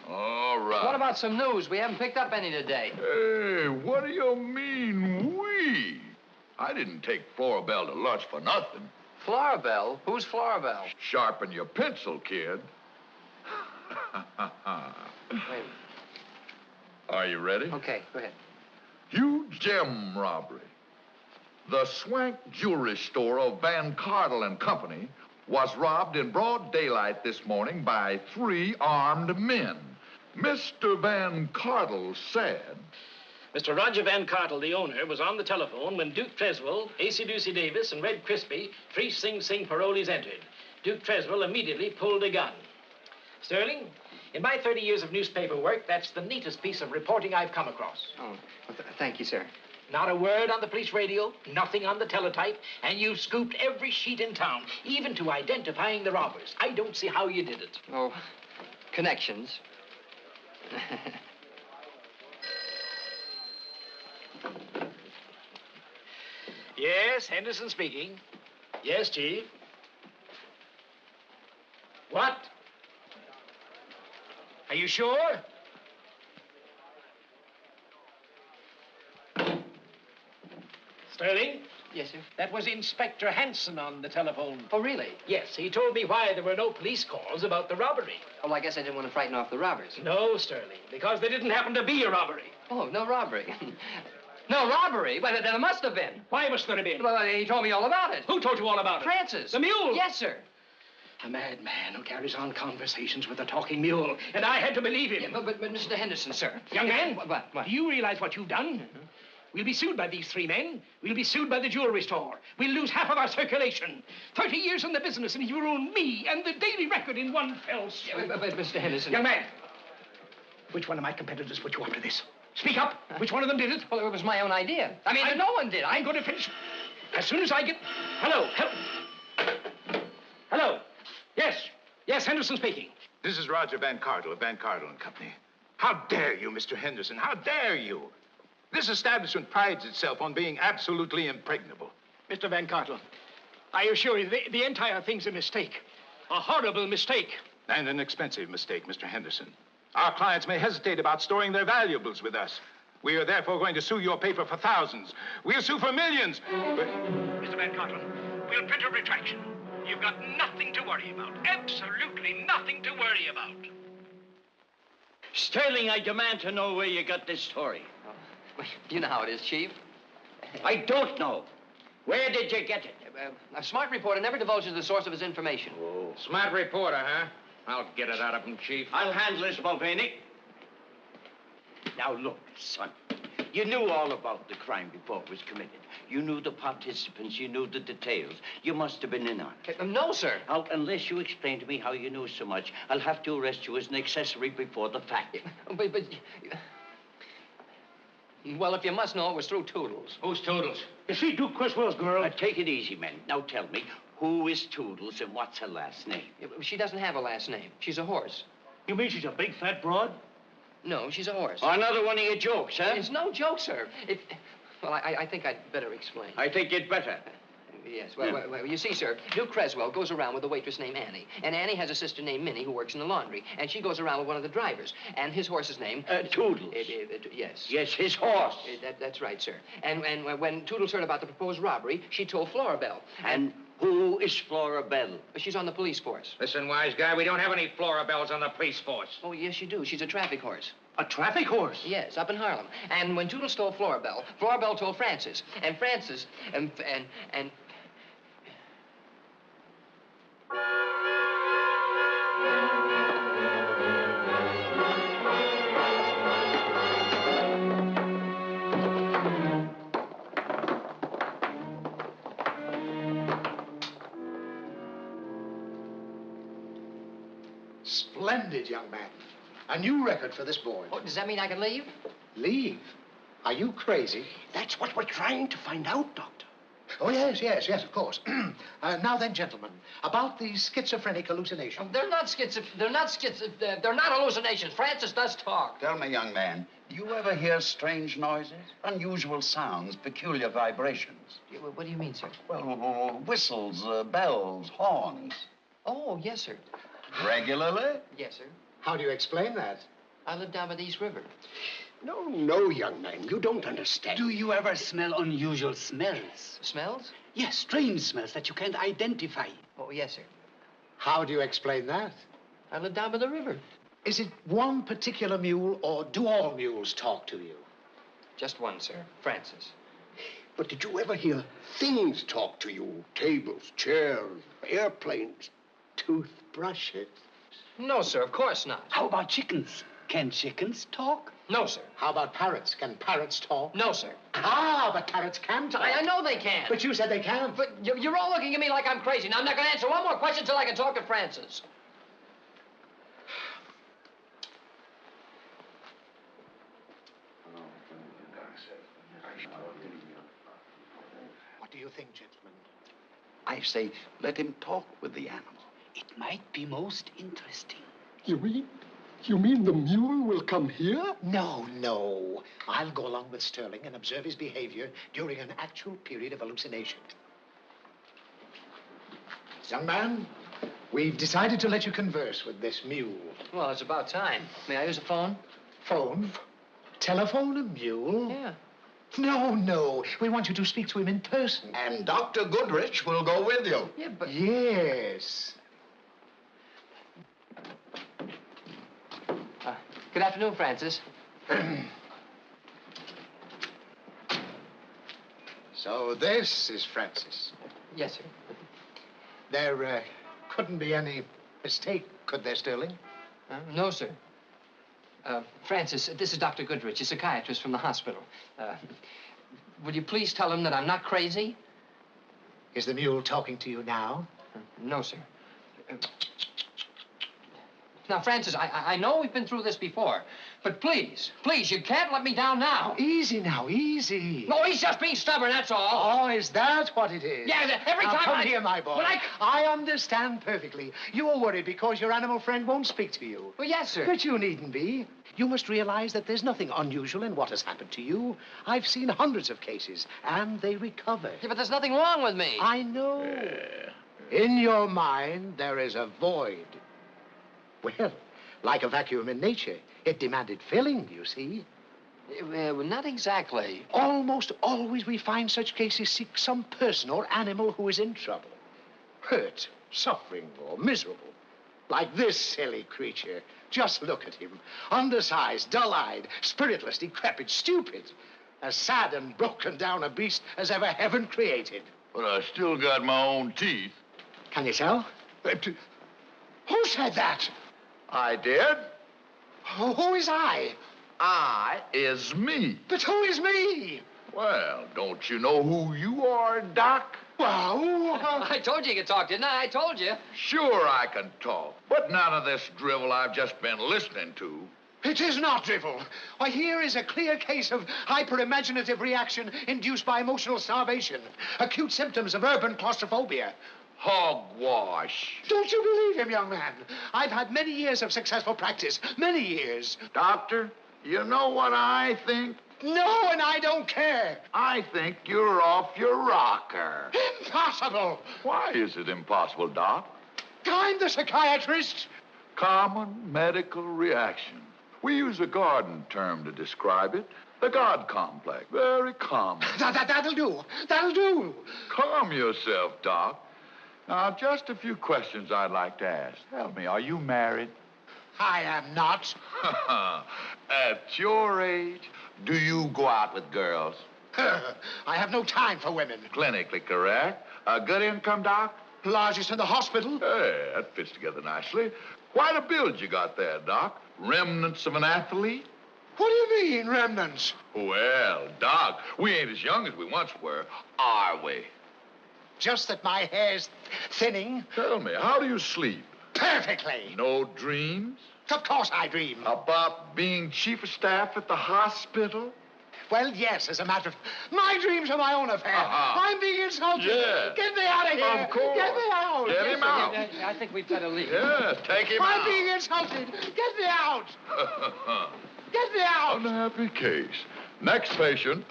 A: All right.
B: What about some news? We haven't picked up any today.
A: Hey, what do you mean, we? I didn't take Florabelle to lunch for nothing.
B: Florabelle? Who's Florabelle?
A: Sharpen your pencil, kid.
B: Wait.
A: Are you ready?
B: Okay, go ahead.
A: Huge gem robbery. The Swank Jewelry Store of Van Cardle and Company was robbed in broad daylight this morning by 3 armed men. Mr. Van Cardle said...
D: Mr. Roger Van Cartle, the owner, was on the telephone when Duke Treswell, A.C. Ducey Davis, and Red Crispy, 3 Sing Sing parolees entered. Duke Treswell immediately pulled a gun. Sterling, in my 30 years of newspaper work, that's the neatest piece of reporting I've come across.
B: Oh, well, thank you, sir.
D: Not a word on the police radio, nothing on the teletype, and you've scooped every sheet in town, even to identifying the robbers. I don't see how you did it.
B: Oh, connections.
D: Yes, Henderson speaking. Yes, Chief. What? Are you sure? Sterling?
B: Yes, sir.
D: That was Inspector Hanson on the telephone.
B: Oh, really?
D: Yes, he told me why there were no police calls about the robbery.
B: Well, I guess I didn't want to frighten off the robbers.
D: No, Sterling, because there didn't happen to be a robbery.
B: Oh, no robbery. No robbery? Well, there must have been.
D: Why must there have been?
B: Well, he told me all about it.
D: Who told you all about it?
B: Francis.
D: The mule?
B: Yes, sir.
D: A madman who carries on conversations with a talking mule. And I had to believe him.
B: Yeah, but Mr. Henderson, sir.
D: Young man,
B: What?
D: do you realize what you've done? We'll be sued by these 3 men. We'll be sued by the jewelry store. We'll lose half of our circulation. 30 years in the business, and you ruined me and the Daily Record in one fell swoop.
B: Yeah, but Mr. Henderson...
D: Young man, which one of my competitors put you up to this? Speak up. Which one of them did it?
B: Well, it was my own idea. I mean, no one did.
D: I'm going to finish. As soon as I get... Hello. Hello. Yes, Henderson speaking.
L: This is Roger Van Cardle of Van Cardle and Company. How dare you, Mr. Henderson? How dare you? This establishment prides itself on being absolutely impregnable.
D: Mr. Van Cartle, I assure you, the entire thing's a mistake. A horrible mistake.
L: And an expensive mistake, Mr. Henderson. Our clients may hesitate about storing their valuables with us. We are therefore going to sue your paper for thousands. We'll sue for millions. But...
D: Mr. Van Cartle, we'll print a retraction. You've got nothing to worry about. Absolutely nothing to worry about.
P: Sterling, I demand to know where you got this story.
B: Well, you know how it is, Chief.
P: I don't know. Where did you get it?
B: A smart reporter never divulges the source of his information.
L: Smart reporter, huh?
C: I'll get it out of him, Chief.
I: I'll handle this, Mulvaney. Now, look, son. You knew all about the crime before it was committed. You knew the participants. You knew the details. You must have been in on it.
B: No, sir.
I: Now, unless you explain to me how you knew so much, I'll have to arrest you as an accessory before the fact.
B: But... Well, if you must know, it was through Toodles.
I: Who's Toodles?
J: Is she Duke Criswell's girl?
I: Now, take it easy, men. Now, tell me, who is Toodles and what's her last name?
B: She doesn't have a last name. She's a horse.
J: You mean she's a big, fat broad?
B: No, she's a horse.
I: Another one of your jokes, huh?
B: It's no joke, sir. Well, I think I'd better explain.
I: I think you'd better.
B: Yes, well, you see, sir, Duke Creswell goes around with a waitress named Annie. And Annie has a sister named Minnie who works in the laundry. And she goes around with one of the drivers. And his horse's name...
I: Toodles.
B: Yes.
I: Yes, his horse.
B: That's right, sir. And when Toodles heard about the proposed robbery, she told Florabelle.
I: And who is Florabelle?
B: She's on the police force.
C: Listen, wise guy, we don't have any Florabelles on the police force.
B: Oh, yes, you do. She's a traffic horse.
J: A traffic horse?
B: Yes, up in Harlem. And when Toodles told Florabelle, Florabelle told Francis. And Francis... and...
N: Splendid, young man. A new record for this boy.
B: Oh, does that mean I can leave?
N: Leave? Are you crazy?
J: That's what we're trying to find out, Doctor.
N: Oh, yes, of course. Now then, gentlemen, about these schizophrenic hallucinations.
B: They're not hallucinations. Francis does talk.
O: Tell me, young man, do you ever hear strange noises? Unusual sounds, peculiar vibrations?
B: What do you mean, sir?
O: Well, whistles, bells, horns.
B: Oh, yes, sir.
O: Regularly?
B: Yes, sir.
N: How do you explain that?
B: I live down by the East River.
J: No, young man, you don't understand.
G: Do you ever smell unusual smells?
B: Smells?
G: Yes, strange smells that you can't identify.
B: Oh, yes, sir.
N: How do you explain that?
B: I live down by the river.
N: Is it one particular mule, or do all mules talk to you?
B: Just one, sir. Francis.
J: But did you ever hear things talk to you? Tables, chairs, airplanes, toothbrushes?
B: No, sir, of course not.
G: How about chickens? Can chickens talk?
B: No, sir.
N: How about parrots? Can parrots talk?
B: No, sir.
N: But parrots can talk.
B: I know they can.
N: But you said they can't.
B: But you're all looking at me like I'm crazy. Now, I'm not going to answer one more question until I can talk to Francis.
N: What do you think, gentlemen?
O: I say, let him talk with the animal.
G: It might be most interesting.
J: You mean the mule will come here?
N: No. I'll go along with Sterling and observe his behavior during an actual period of hallucination. Young man, we've decided to let you converse with this mule.
B: Well, it's about time. May I use a phone?
N: Phone? Telephone a mule?
B: Yeah.
N: No. We want you to speak to him in person.
O: And Dr. Goodrich will go with you.
B: Yeah, but...
N: Yes.
B: Good afternoon, Francis.
N: So this is Francis.
B: Yes, sir.
N: There couldn't be any mistake, could there, Sterling?
B: No, sir. Francis, this is Dr. Goodrich, a psychiatrist from the hospital. Would you please tell him that I'm not crazy?
N: Is the mule talking to you now?
B: No, sir. Now, Francis, I know we've been through this before, but please, you can't let me down now.
N: Easy now, easy.
B: No, he's just being stubborn, that's all.
N: Oh, is that what it is?
B: Yeah, every
N: now,
B: time
N: come here, my boy. I understand perfectly. You are worried because your animal friend won't speak to you.
B: Well, yes, sir.
N: But you needn't be. You must realize that there's nothing unusual in what has happened to you. I've seen hundreds of cases, and they recover.
B: Yeah, but there's nothing wrong with me.
N: I know. In your mind, there is a void. Well, like a vacuum in nature, it demanded filling, you see.
B: Not exactly.
N: Almost always we find such cases seek some person or animal who is in trouble. Hurt, suffering, or miserable. Like this silly creature. Just look at him. Undersized, dull-eyed, spiritless, decrepit, stupid. As sad and broken down a beast as ever heaven created.
A: But I still got my own teeth.
N: Can you tell? Who said that?
A: I did.
N: Who is I?
A: I is me.
N: But who is me?
A: Well, don't you know who you are, Doc?
N: Well,
B: I told you could talk, didn't I? I told you.
A: Sure I can talk, but none of this drivel I've just been listening to.
N: It is not drivel. Why, here is a clear case of hyper-imaginative reaction induced by emotional starvation. Acute symptoms of urban claustrophobia.
A: Hogwash.
N: Don't you believe him, young man? I've had many years of successful practice. Many years.
A: Doctor, you know what I think?
N: No, and I don't care.
A: I think you're off your rocker.
N: Impossible.
A: Why is it impossible, Doc?
N: I'm the psychiatrist.
A: Common medical reaction. We use a garden term to describe it. The God complex. Very common.
N: That'll do. That'll do.
A: Calm yourself, Doc. Now, just a few questions I'd like to ask. Tell me, are you married?
N: I am not.
A: At your age, do you go out with girls?
N: I have no time for women.
A: Clinically correct. A good income, Doc?
N: Largest in the hospital.
A: Hey, that fits together nicely. Quite a build you got there, Doc. Remnants of an athlete?
N: What do you mean, remnants?
A: Well, Doc, we ain't as young as we once were, are we?
N: Just that my hair's thinning.
A: Tell me, how do you sleep?
N: Perfectly.
A: No dreams?
N: Of course I dream.
A: About being chief of staff at the hospital?
N: Well, yes, as a matter of... My dreams are my own affair. I'm being insulted.
A: Yeah.
N: Get me out of here.
A: Of course.
N: Get me out.
A: Get him out.
B: I think we'd better leave.
A: Yes, take him
N: I'm
A: out.
N: being insulted. Get me out. Get me out.
A: Unhappy case. Next patient.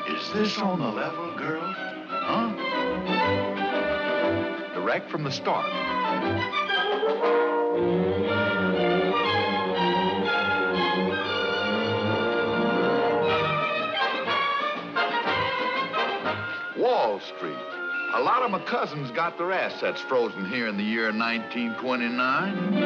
A: Is this on the level, girls? Huh? Direct from the start. Wall Street. A lot of my cousins got their assets frozen here in the year 1929.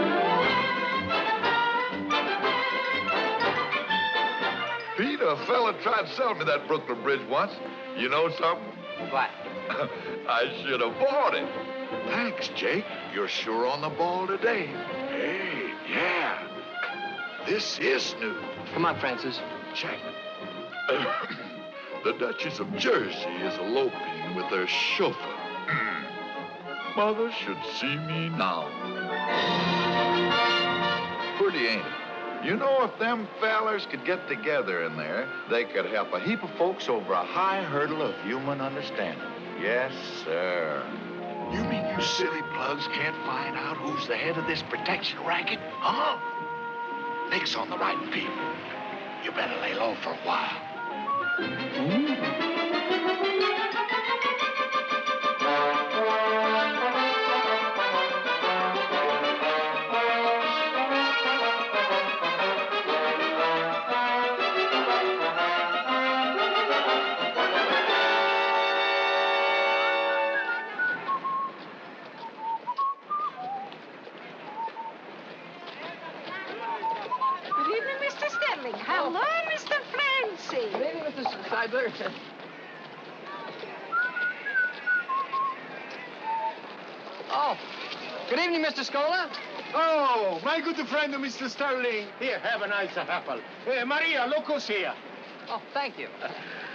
A: Pete, a fella tried to sell me that Brooklyn Bridge once. You know something?
B: What?
A: I should have bought it. Thanks, Jake. You're sure on the ball today. Hey, yeah. This is new.
B: Come on, Francis.
A: Check. The Duchess of Jersey is eloping with her chauffeur. Mother should see me now. Pretty, ain't it? You know, if them fellers could get together in there, they could help a heap of folks over a high hurdle of human understanding. Yes, sir.
Q: You mean you silly plugs can't find out who's the head of this protection racket? Huh? Nick's on the right people. You better lay low for a while.
F: Good evening, Mr. Stanley. Hello, Mr. Francie.
B: Good evening, Mr. Seidler. Oh, good evening, Mr. Scola.
R: Oh, my good friend, Mr. Sterling. Here, have a nice apple. Maria, look who's here.
B: Oh, thank you.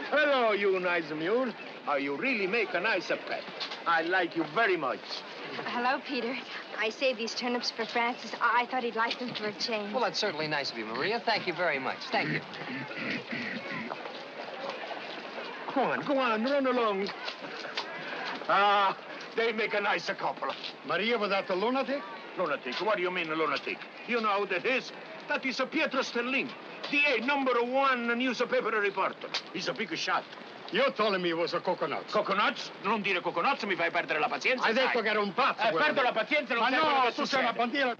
R: Hello, you nice mule. You really make a nice pet. I like you very much.
E: Hello, Peter. I saved these turnips for Francis. I thought he'd like them for a change.
B: Well, that's certainly nice of you, Maria. Thank you very much. Thank you.
R: Go on, run along. They make a nice couple. Maria, was that a lunatic? Lunatic? What do you mean, a lunatic? You know who that is? That is a Pietro Sterling, DA #1 newspaper reporter. He's a big shot. Io told him he was a coconut.
K: Coconuts? Non dire coconuts, mi fai perdere la pazienza.
R: Hai detto che era un pazzo.
K: Perdo la pazienza e non
R: Ma
K: sai quello
R: no,
K: che
R: tu sei una
K: succede.
R: bandiera.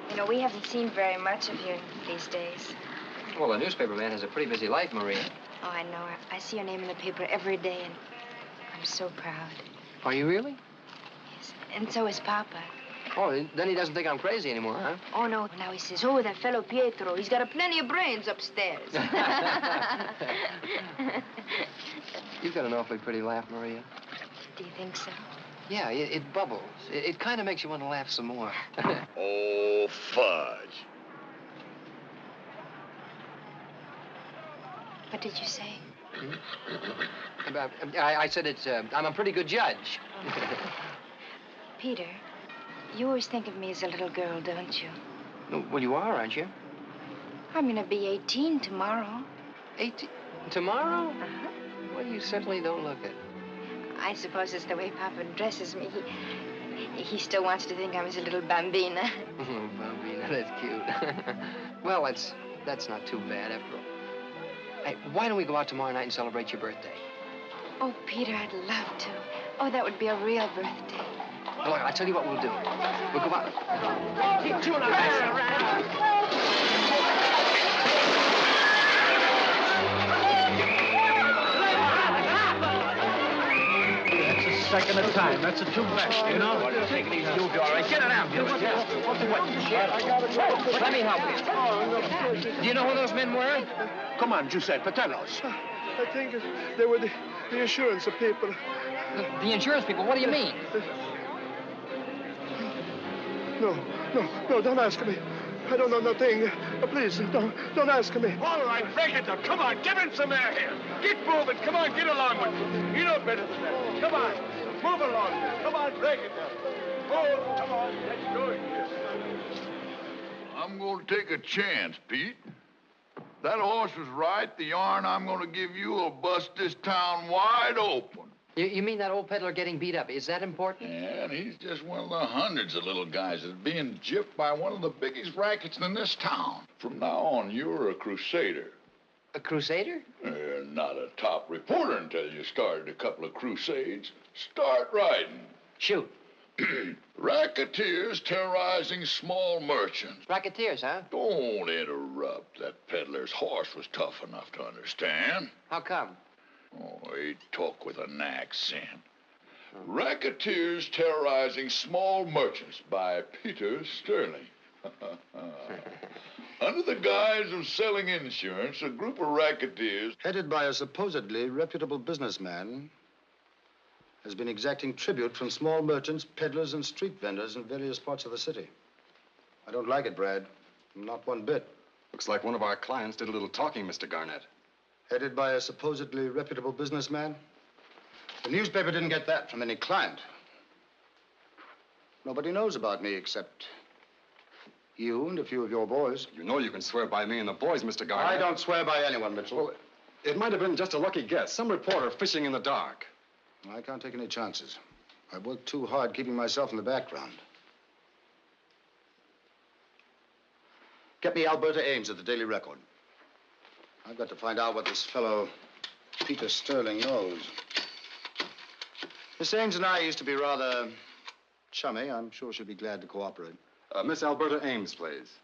S: You know, we haven't seen very much of you these days.
B: Well, the newspaper man has a pretty busy life, Maria.
S: Oh, I know. I see your name in the paper every day, and I'm so proud.
B: Are you really?
S: Yes, and so is Papa.
B: Oh, then he doesn't think I'm crazy anymore, huh?
S: Oh, no. Now he says, oh, that fellow Pietro, he's got a plenty of brains upstairs.
B: You've got an awfully pretty laugh, Maria.
S: Do you think so?
B: Yeah, it bubbles. It kind of makes you want to laugh some more.
Q: Oh, fudge.
S: What did you say?
B: I said I'm a pretty good judge.
S: Peter, you always think of me as a little girl, don't you?
B: Well, you are, aren't you?
S: I'm going to be 18 tomorrow.
B: 18? Tomorrow? Uh-huh. Well, you certainly don't look it.
S: I suppose it's the way Papa dresses me. He still wants to think I'm his little bambina.
B: Oh, bambina, that's cute. Well, that's not too bad after all. Hey, why don't we go out tomorrow night and celebrate your birthday?
S: Oh, Peter, I'd love to. Oh, that would be a real birthday.
B: Well, I'll tell you what we'll do. We'll go out.
K: That's a second of time. That's a too much, you know? Take it easy. You'll be all right. Get it out.
B: Let me help you. Do you know who those men were?
R: Come on, Giuseppe, tell us.
T: I think they were the insurance people.
B: The insurance people? What do you mean?
T: No, don't ask me. I don't know nothing. Please, don't ask me.
R: All right, break it down. Come on, give him some air here. Get moving. Come on, get along with it. You know better than that. Come on, move along. Come on, break it down. Oh, come on, let's go here.
A: I'm going to take a chance, Pete. That horse was right. The yarn I'm going to give you will bust this town wide open.
B: You mean that old peddler getting beat up? Is that important?
A: Yeah, and he's just one of the hundreds of little guys that's being gypped by one of the biggest rackets in this town. From now on, you're a crusader.
B: A crusader?
A: Not a top reporter until you started a couple of crusades. Start riding.
B: Shoot.
A: Racketeers terrorizing small merchants.
B: Racketeers, huh?
A: Don't interrupt. That peddler's horse was tough enough to understand.
B: How come?
A: Oh, he talk with an accent. Racketeers terrorizing small merchants by Peter Sterling. Under the guise of selling insurance, a group of racketeers...
U: headed by a supposedly reputable businessman, has been exacting tribute from small merchants, peddlers, and street vendors in various parts of the city. I don't like it, Brad. Not one bit.
V: Looks like one of our clients did a little talking, Mr. Garnett.
U: Headed by a supposedly reputable businessman? The newspaper didn't get that from any client. Nobody knows about me except you and a few of your boys.
V: You know you can swear by me and the boys, Mr. Garnett.
U: I don't swear by anyone, Mitchell.
V: Well, it might have been just a lucky guess. Some reporter fishing in the dark.
U: I can't take any chances. I've worked too hard keeping myself in the background. Get me Alberta Ames at the Daily Record. I've got to find out what this fellow Peter Sterling knows. Miss Ames and I used to be rather chummy. I'm sure she'll be glad to cooperate.
V: Miss Alberta Ames, please.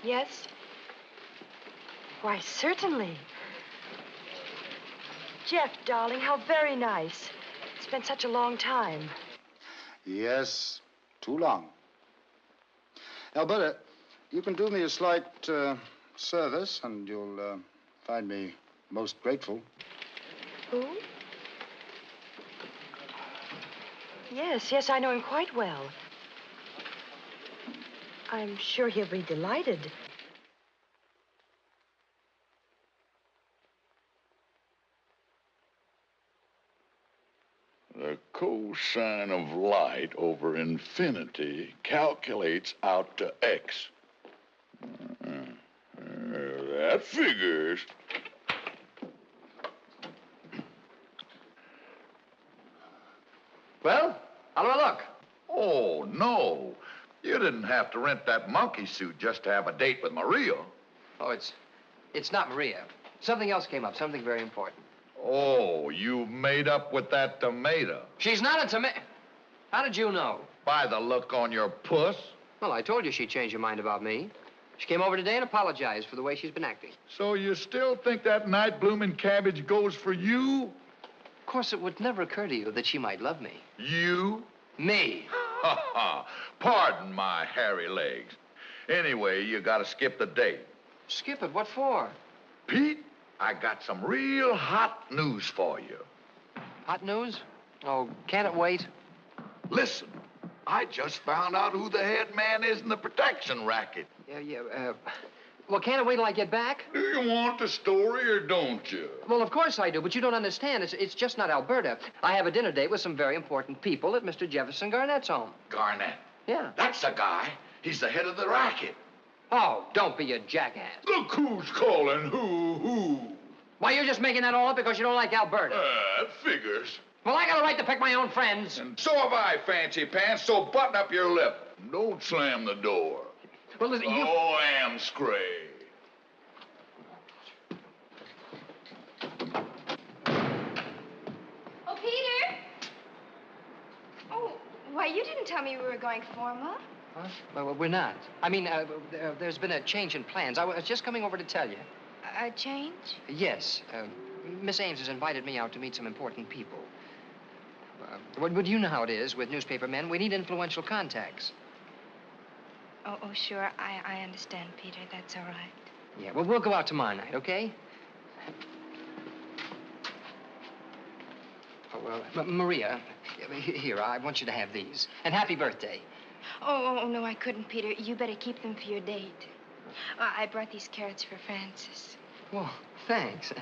W: Yes? Why, certainly. Jeff, darling, how very nice. It's been such a long time.
U: Yes, too long. Alberta, you can do me a slight service, and you'll find me most grateful.
W: Who? Yes, I know him quite well. I'm sure he'll be delighted.
A: The cosine of light over infinity calculates out to x. That figures.
B: Well, how do I look?
A: Oh, no. You didn't have to rent that monkey suit just to have a date with Maria.
B: Oh, it's not Maria. Something else came up, something very important.
A: Oh, you made up with that tomato.
B: She's not a tomato. How did you know?
A: By the look on your puss.
B: Well, I told you she'd changed her mind about me. She came over today and apologized for the way she's been acting.
A: So you still think that night-blooming cabbage goes for you?
B: Of course, it would never occur to you that she might love me.
A: You?
B: Me.
A: Ha ha. Pardon my hairy legs. Anyway, you gotta skip the date.
B: Skip it? What for?
A: Pete, I got some real hot news for you.
B: Hot news? Oh, can't it wait?
A: Listen, I just found out who the head man is in the protection racket.
B: Well, can't it wait till I get back?
A: Do you want the story or don't you?
B: Well, of course I do, but you don't understand. It's just not Alberta. I have a dinner date with some very important people at Mr. Jefferson Garnett's home.
A: Garnett?
B: Yeah.
A: That's the guy. He's the head of the racket.
B: Oh, don't be a jackass.
A: Look who's calling who.
B: Why, you're just making that all up because you don't like Alberta.
A: That figures.
B: Well, I got a right to pick my own friends.
A: And so have I, Fancy Pants, so button up your lip. Don't slam the door.
B: Well, listen, you...
A: Oh, Amscray.
S: Oh, Peter! Oh, why, you didn't tell me we were going formal.
B: Huh? Well, we're not. I mean, there's been a change in plans. I was just coming over to tell you.
S: A change?
B: Yes. Miss Ames has invited me out to meet some important people. Well, you know how it is with newspaper men. We need influential contacts.
S: Oh, sure. I understand, Peter. That's all right.
B: Yeah, well, we'll go out tomorrow night, okay? Oh, well, Maria, here, I want you to have these. And happy birthday.
S: Oh, no, I couldn't, Peter. You better keep them for your date. I brought these carrots for Francis.
B: Well, thanks.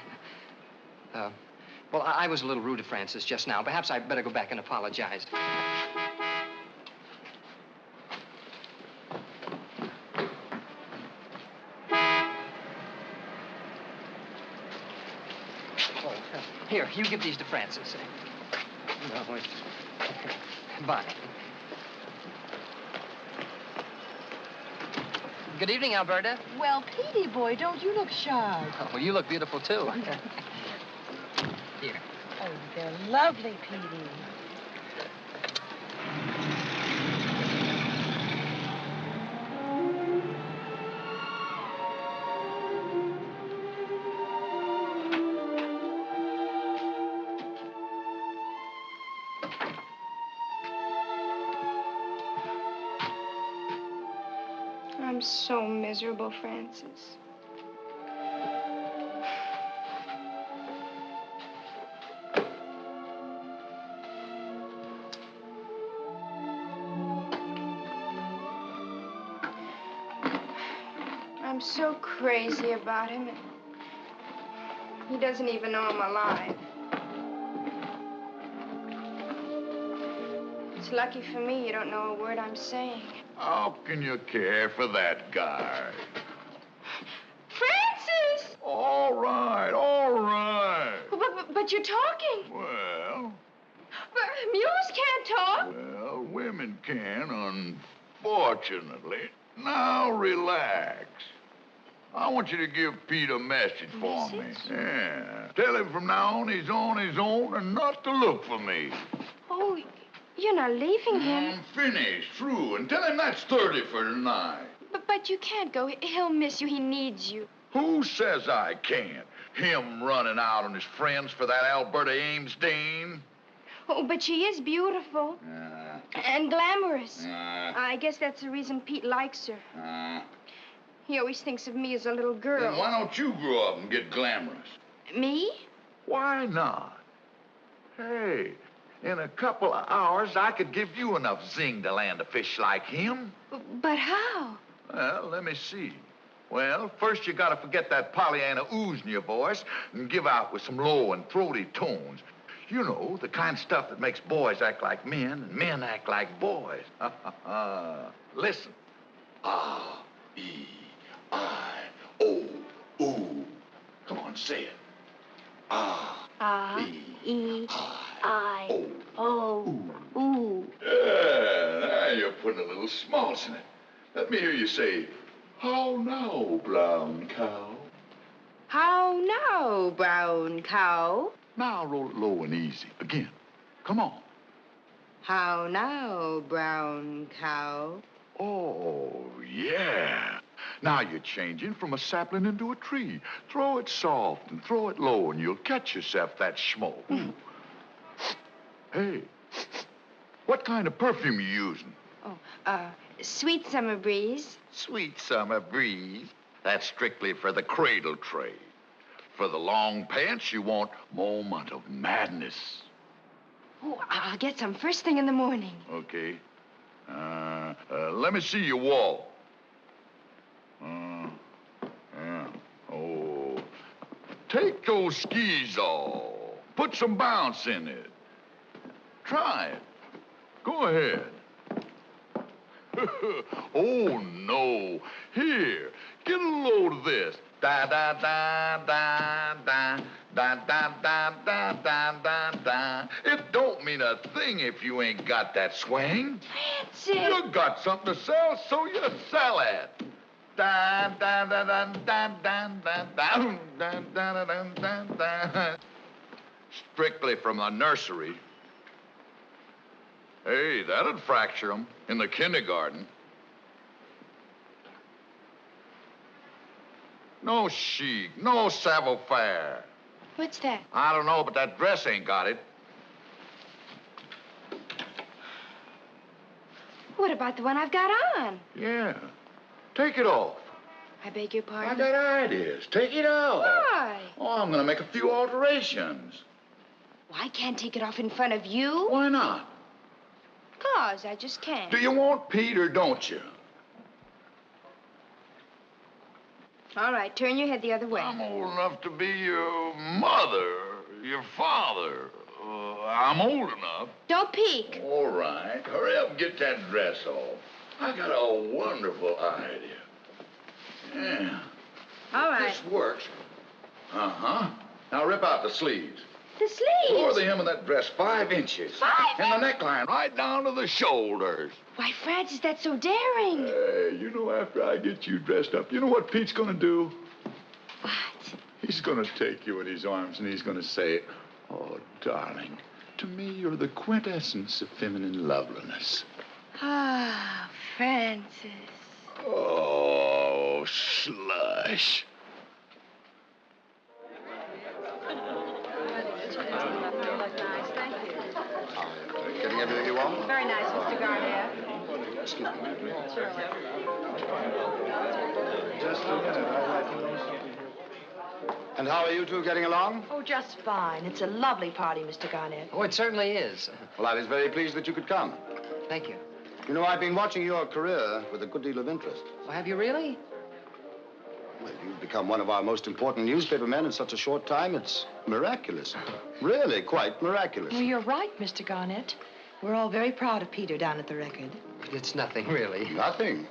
B: Well, I was a little rude to Francis just now. Perhaps I'd better go back and apologize. Here, you give these to Francis. No, bye. Good evening, Alberta.
F: Well, Petey boy, don't you look shy?
B: Oh, well, you look beautiful, too. Here.
F: Oh, they're lovely, Petey.
S: I'm so miserable, Francis. I'm so crazy about him. He doesn't even know I'm alive. It's lucky for me you don't know a word I'm saying.
A: How can you care for that guy?
S: Francis!
A: All right, all right.
S: But you're talking.
A: Well...
S: But mules can't talk.
A: Well, women can, unfortunately. Now, relax. I want you to give Pete a message for me. Yeah. Tell him from now on he's on his own and not to look for me.
S: Oh, you're not leaving him.
A: I'm finished, through, and tell him that's 30 for tonight.
S: But you can't go. He'll miss you. He needs you.
A: Who says I can't? Him running out on his friends for that Alberta Ames dame?
S: Oh, but she is beautiful. And glamorous. I guess that's the reason Pete likes her. He always thinks of me as a little girl.
A: Then why don't you grow up and get glamorous?
S: Me?
A: Why not? Hey, in a couple of hours, I could give you enough zing to land a fish like him.
S: But how?
A: Well, let me see. Well, first you gotta forget that Pollyanna ooze in your voice and give out with some low and throaty tones. You know, the kind of stuff that makes boys act like men and men act like boys. Listen. R-E-I-O-U. Come on, say it.
S: R-E-I-O-U.
A: Yeah, now you're putting a little smalls in it. Let me hear you say,
Q: How now, brown cow?
S: How now, brown cow?
A: Now roll it low and easy. Again. Come on.
S: How now, brown cow?
A: Oh, yeah. Now you're changing from a sapling into a tree. Throw it soft and throw it low, and you'll catch yourself that smoke. Hey, what kind of perfume you using?
S: Sweet summer breeze.
A: Sweet summer breeze. That's strictly for the cradle trade. For the long pants, you want moment of madness.
S: Oh, I'll get some first thing in the morning.
A: Okay. Let me see your wall. Yeah. Oh. Take those skis off. Put some bounce in it. Try it. Go ahead. Oh, no. Here, get a load of this. Da da da da da da da da da da da da. It don't mean a thing if you ain't got that swing.
S: Francis!
A: You got something to sell, so you sell it. Da da da da da da da da da da da da da. Strictly from the nursery. Hey, that'd fracture 'em in the kindergarten. No chic, no savoir-faire.
S: What's that?
A: I don't know, but that dress ain't got it.
S: What about the one I've got on?
A: Yeah. Take it off.
S: I beg your pardon?
A: I got ideas. Take it off.
S: Why?
A: Oh, I'm gonna make a few alterations.
S: Well, I can't take it off in front of you.
A: Why not?
S: 'Cause I just can't.
A: Do you want Pete or don't you?
S: All right, turn your head the other way.
A: I'm old enough to be your mother, your father. I'm old enough.
S: Don't peek.
A: All right. Hurry up and get that dress off. I got a wonderful idea. Yeah.
S: All right.
A: This works. Uh-huh. Now rip out the sleeves.
S: The sleeves?
A: Lower the hem of that dress 5 inches.
S: 5
A: And the neckline right down to the shoulders.
S: Why, Francis, that's so daring.
A: Hey, you know, after I get you dressed up, you know what Pete's gonna do?
S: What?
A: He's gonna take you in his arms and he's gonna say, "Oh, darling, to me you're the quintessence of feminine loveliness."
S: Ah, Francis.
A: Oh, slush.
U: Getting everything you want?
S: Very nice, Mr. Garnett.
U: Excuse me, ma'am.
N: Just a minute.
U: And how are you two getting along?
W: Oh, just fine. It's a lovely party, Mr. Garnett.
B: Oh, it certainly is.
U: Well, I was very pleased that you could come.
B: Thank you.
U: You know, I've been watching your career with a good deal of interest.
B: Well, have you really?
U: Well, you've become one of our most important newspaper men in such a short time. It's miraculous. Really, quite miraculous.
W: Well, you're right, Mr. Garnett. We're all very proud of Peter down at the Record.
B: It's nothing, really.
U: Nothing.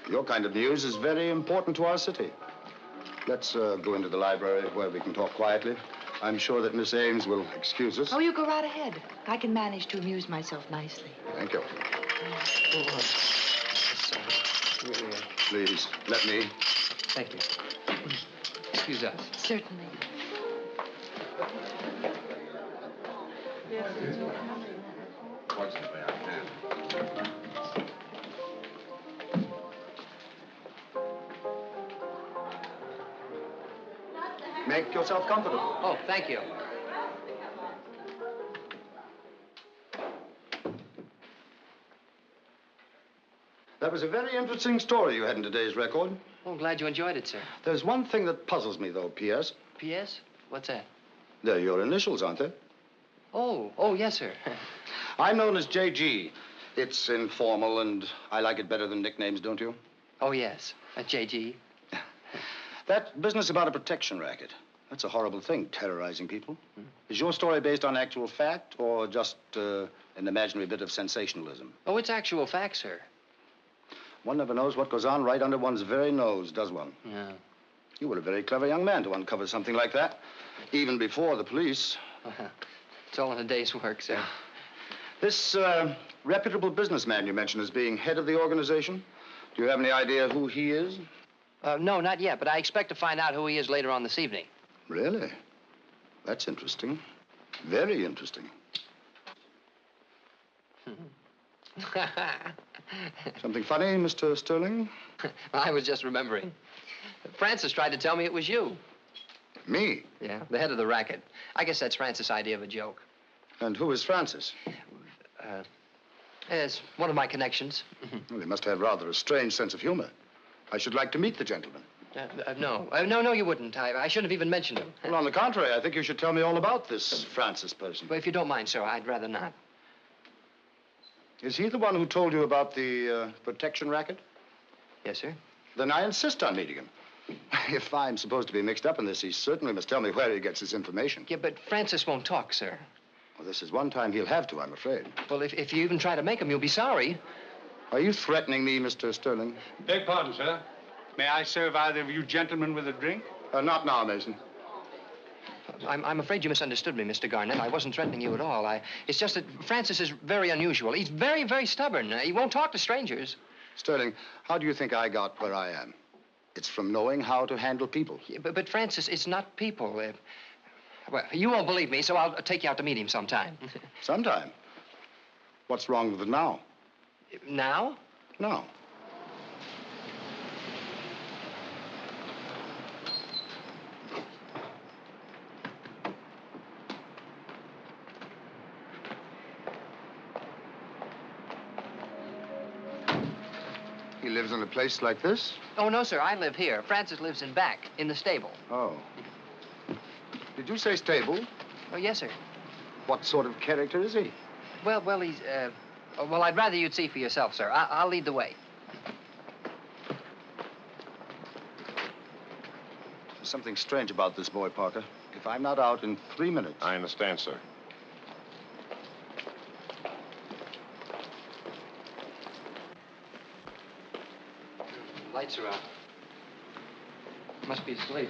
U: Your kind of news is very important to our city. Let's go into the library where we can talk quietly. I'm sure that Miss Ames will excuse us.
W: Oh, you go right ahead. I can manage to amuse myself nicely.
U: Thank you. Please, let me.
B: Thank you. Excuse us.
W: Certainly.
U: Fortunately, I can. Make yourself comfortable.
B: Oh, thank you.
U: That was a very interesting story you had in today's Record.
B: Oh, I'm glad you enjoyed it, sir.
U: There's one thing that puzzles me, though, P.S.
B: P.S.? What's that?
U: They're your initials, aren't they?
B: Oh, yes, sir.
U: I'm known as J.G. It's informal, and I like it better than nicknames, don't you?
B: Oh, yes. J.G.
U: That business about a protection racket, that's a horrible thing, terrorizing people. Is your story based on actual fact or just an imaginary bit of sensationalism?
B: Oh, it's actual fact, sir.
U: One never knows what goes on right under one's very nose, does one?
B: Yeah.
U: You were a very clever young man to uncover something like that, even before the police.
B: It's all in a day's work, sir.
U: This reputable businessman you mentioned as being head of the organization, do you have any idea who he is?
B: No, not yet, but I expect to find out who he is later on this evening.
U: Really? That's interesting. Very interesting. Something funny, Mr. Sterling?
B: I was just remembering. Francis tried to tell me it was you.
U: Me?
B: Yeah, the head of the racket. I guess that's Francis' idea of a joke.
U: And who is Francis?
B: It's one of my connections.
U: Well, he must have rather a strange sense of humor. I should like to meet the gentleman.
B: No, you wouldn't. I shouldn't have even mentioned him.
U: Well, on the contrary, I think you should tell me all about this Francis person.
B: Well, if you don't mind, sir, I'd rather not.
U: Is he the one who told you about the protection racket?
B: Yes, sir.
U: Then I insist on meeting him. If I'm supposed to be mixed up in this, he certainly must tell me where he gets his information.
B: Yeah, but Francis won't talk, sir.
U: Well, this is one time he'll have to, I'm afraid.
B: Well, if you even try to make him, you'll be sorry.
U: Are you threatening me, Mr. Sterling?
G: Beg pardon, sir. May I serve either of you gentlemen with a drink?
U: Not now, Mason.
B: I'm afraid you misunderstood me, Mr. Garnett. I wasn't threatening you at all. It's just that Francis is very unusual. He's very, very stubborn. He won't talk to strangers.
U: Sterling, how do you think I got where I am? It's from knowing how to handle people.
B: Yeah, but Francis, it's not people. Well, you won't believe me, so I'll take you out to meet him sometime.
U: Sometime? What's wrong with it now?
B: Now?
U: No. He lives in a place like this?
B: Oh, no, sir. I live here. Francis lives in back, in the stable.
U: Oh. Did you say stable?
B: Oh, yes, sir.
U: What sort of character is he?
B: Well, he's, well, I'd rather you'd see for yourself, sir. I'll lead the way.
U: There's something strange about this boy, Parker. If I'm not out in 3 minutes...
R: I understand, sir.
B: Lights are out. Must be asleep.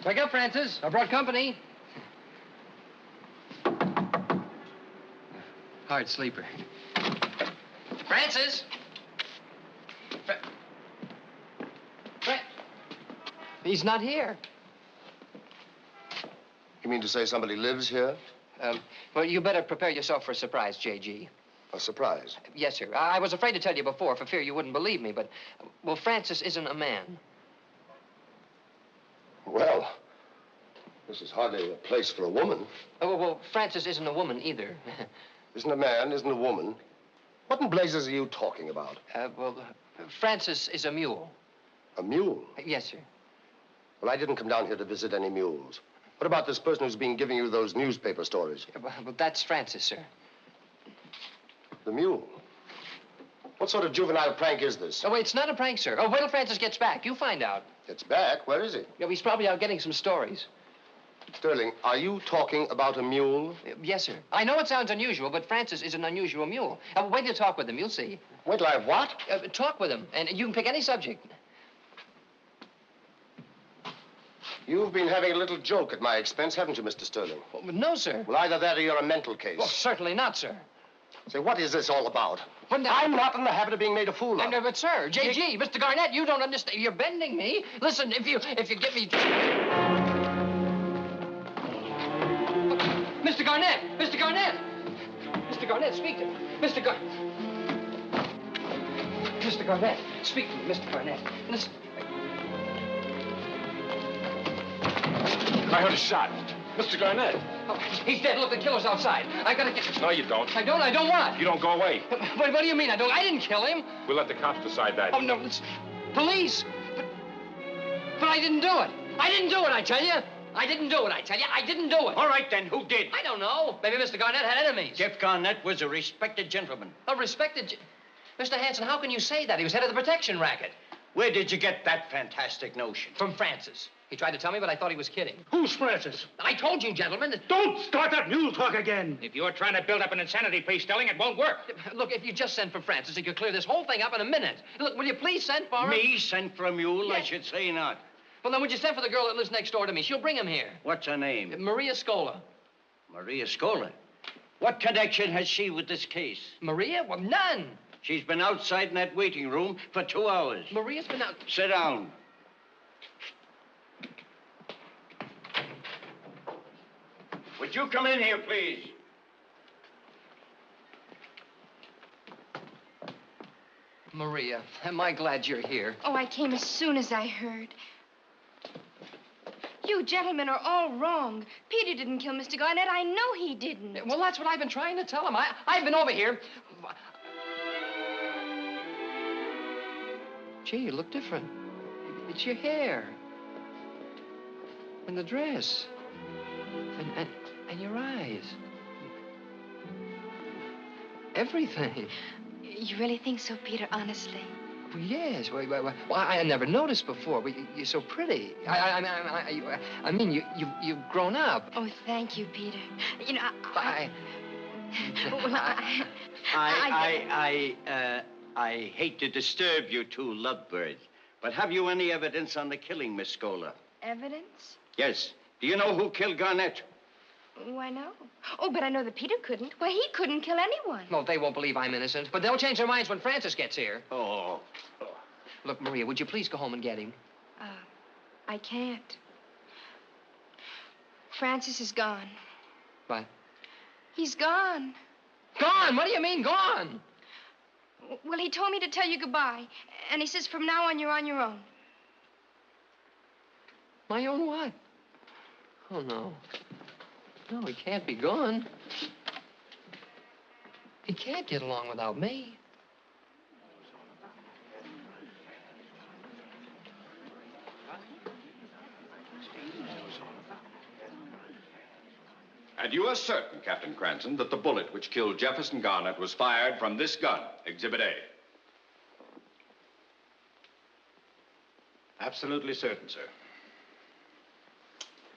B: Wake up, Francis. I brought company. Hard sleeper. Francis! He's not here.
U: You mean to say somebody lives here?
B: Well, you better prepare yourself for a surprise, J.G.
U: A surprise?
B: Yes, sir. I was afraid to tell you before for fear you wouldn't believe me, but, well, Francis isn't a man.
U: Well, this is hardly a place for a woman.
B: Oh, well, Francis isn't a woman either.
U: Isn't a man, isn't a woman. What in blazes are you talking about?
B: Francis is a mule.
U: A mule?
B: Yes, sir.
U: Well, I didn't come down here to visit any mules. What about this person who's been giving you those newspaper stories?
B: Well, that's Francis, sir.
U: The mule? What sort of juvenile prank is this?
B: Oh, it's not a prank, sir. Oh, wait till Francis gets back. You find out.
U: Gets back? Where is he?
B: Yeah, he's probably out getting some stories.
U: Sterling, are you talking about a mule?
B: Yes, sir. I know it sounds unusual, but Francis is an unusual mule. Wait till you talk with him. You'll see.
U: Wait till I what?
B: Talk with him, and you can pick any subject.
U: You've been having a little joke at my expense, haven't you, Mr. Sterling?
B: Well, no, sir.
U: Well, either that or you're a mental case.
B: Well, certainly not, sir.
U: Say, what is this all about?
B: Well, now,
U: I'm not in the habit of being made a fool of.
B: But, sir, J.G., Mr. Garnett, you don't understand. You're bending me. Listen, if you get me... Mr. Garnett! Mr. Garnett! Mr. Garnett, speak to me. Mr. Garnett, speak to me, Mr. Garnett. Listen.
R: I heard a shot. Mr. Garnett.
B: Oh, he's dead. Look, the killer's outside. I gotta get...
R: No, you don't.
B: I don't what?
R: You don't go away.
B: What do you mean I don't? I didn't kill him.
R: We'll let the cops decide that.
B: Oh, no, it's police. But I didn't do it. I didn't do it, I tell you. I didn't do it, I tell you. I didn't do it.
I: All right, then, who did?
B: I don't know. Maybe Mr. Garnett had enemies.
I: Jeff Garnett was a respected gentleman.
B: A respected... Mr. Hanson, how can you say that? He was head of the protection racket.
I: Where did you get that fantastic notion?
B: From Francis. He tried to tell me, but I thought he was kidding.
K: Who's Francis?
B: I told you, gentlemen, that...
K: Don't start that mule talk again.
L: If you're trying to build up an insanity plea, Sterling, it won't work.
B: Look, if you just send for Francis, he could clear this whole thing up in a minute. Look, will you please send for him?
I: Me send for a mule?
B: Yes.
I: I should say not.
B: Well, then would you send for the girl that lives next door to me? She'll bring him here.
I: What's her name?
B: Maria Scola.
I: Maria Scola? What connection has she with this case?
B: Maria? Well, none.
I: She's been outside in that waiting room for 2 hours.
B: Maria's been out.
I: Sit down. Would you come in here, please?
B: Maria, am I glad you're here?
S: Oh, I came as soon as I heard. You gentlemen are all wrong. Peter didn't kill Mr. Garnett. I know he didn't.
B: Well, that's what I've been trying to tell him. I've been over here. Gee, you look different. It's your hair. And the dress. And your eyes. Everything.
S: You really think so, Peter, honestly?
B: Well, yes. Well, I never noticed before. But you're so pretty. I mean, you've grown up.
S: Oh, thank you, Peter. You know,
I: I hate to disturb you two lovebirds, but have you any evidence on the killing, Miss Scola?
S: Evidence?
I: Yes. Do you know who killed Garnett?
S: Why, no. Oh, but I know that Peter couldn't. Why, he couldn't kill anyone.
B: No, they won't believe I'm innocent, but they'll change their minds when Francis gets here.
I: Oh.
B: Look, Maria, would you please go home and get him?
S: I can't. Francis is gone.
B: What?
S: He's gone.
B: Gone? What do you mean, gone?
S: Well, he told me to tell you goodbye. And he says from now on, you're on your own.
B: My own what? Oh, no. No, he can't be gone. He can't get along without me.
V: And you are certain, Captain Cranston, that the bullet which killed Jefferson Garnett was fired from this gun, Exhibit A?
U: Absolutely certain, sir.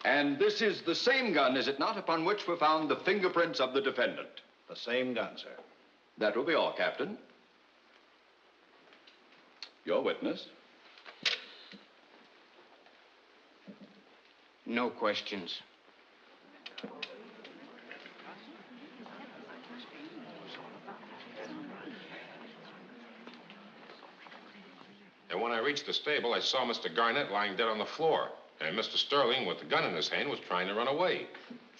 V: And this is the same gun, is it not, upon which were found the fingerprints of the defendant?
U: The same gun, sir.
V: That will be all, Captain. Your witness.
I: No questions.
D: And when I reached the stable, I saw Mr. Garnett lying dead on the floor. And Mr. Sterling, with the gun in his hand, was trying to run away.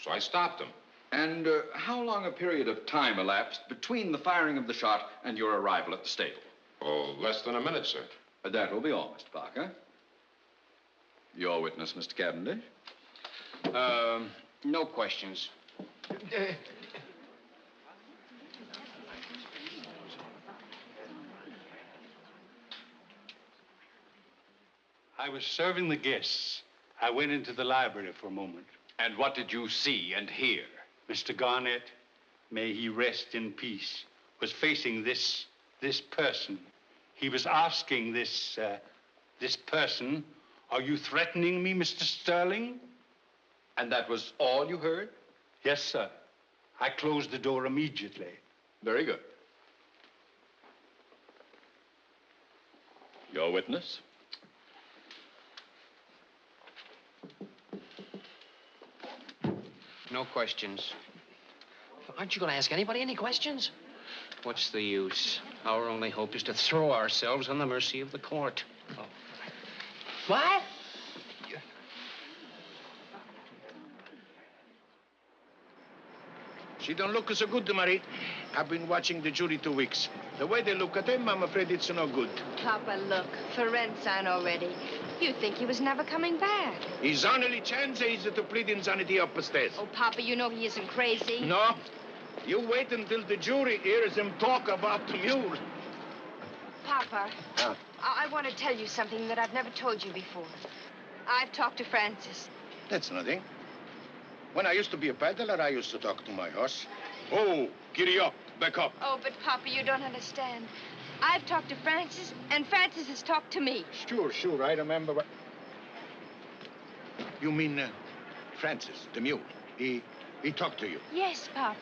D: So I stopped him.
V: And how long a period of time elapsed between the firing of the shot and your arrival at the stable?
D: Oh, less than a minute, sir.
V: That will be all, Mr. Parker. Your witness, Mr. Cavendish.
I: No questions.
G: I was serving the guests. I went into the library for a moment.
V: And what did you see and hear?
G: Mr. Garnett, may he rest in peace, was facing this person. He was asking this person, are you threatening me, Mr. Sterling?
V: And that was all you heard?
G: Yes, sir. I closed the door immediately.
V: Very good. Your witness?
I: No questions.
B: Aren't you going to ask anybody any questions?
I: What's the use? Our only hope is to throw ourselves on the mercy of the court.
B: Oh. What?
Q: She don't look so good, Marie. I've been watching the jury 2 weeks. The way they look at him, I'm afraid it's no good.
S: Papa, look. Ferencz on already. You'd think he was never coming back.
Q: His only chance is to plead insanity upstairs.
S: Oh, Papa, you know he isn't crazy.
Q: No. You wait until the jury hears him talk about the mule.
S: Papa, I want to tell you something that I've never told you before. I've talked to Francis.
Q: That's nothing. When I used to be a peddler, I used to talk to my horse. Oh, giddy up, back up.
S: Oh, but Papa, you don't understand. I've talked to Francis, and Francis has talked to me.
Q: Sure, I remember what... You mean Francis, the mule? He talked to you?
S: Yes, Papa.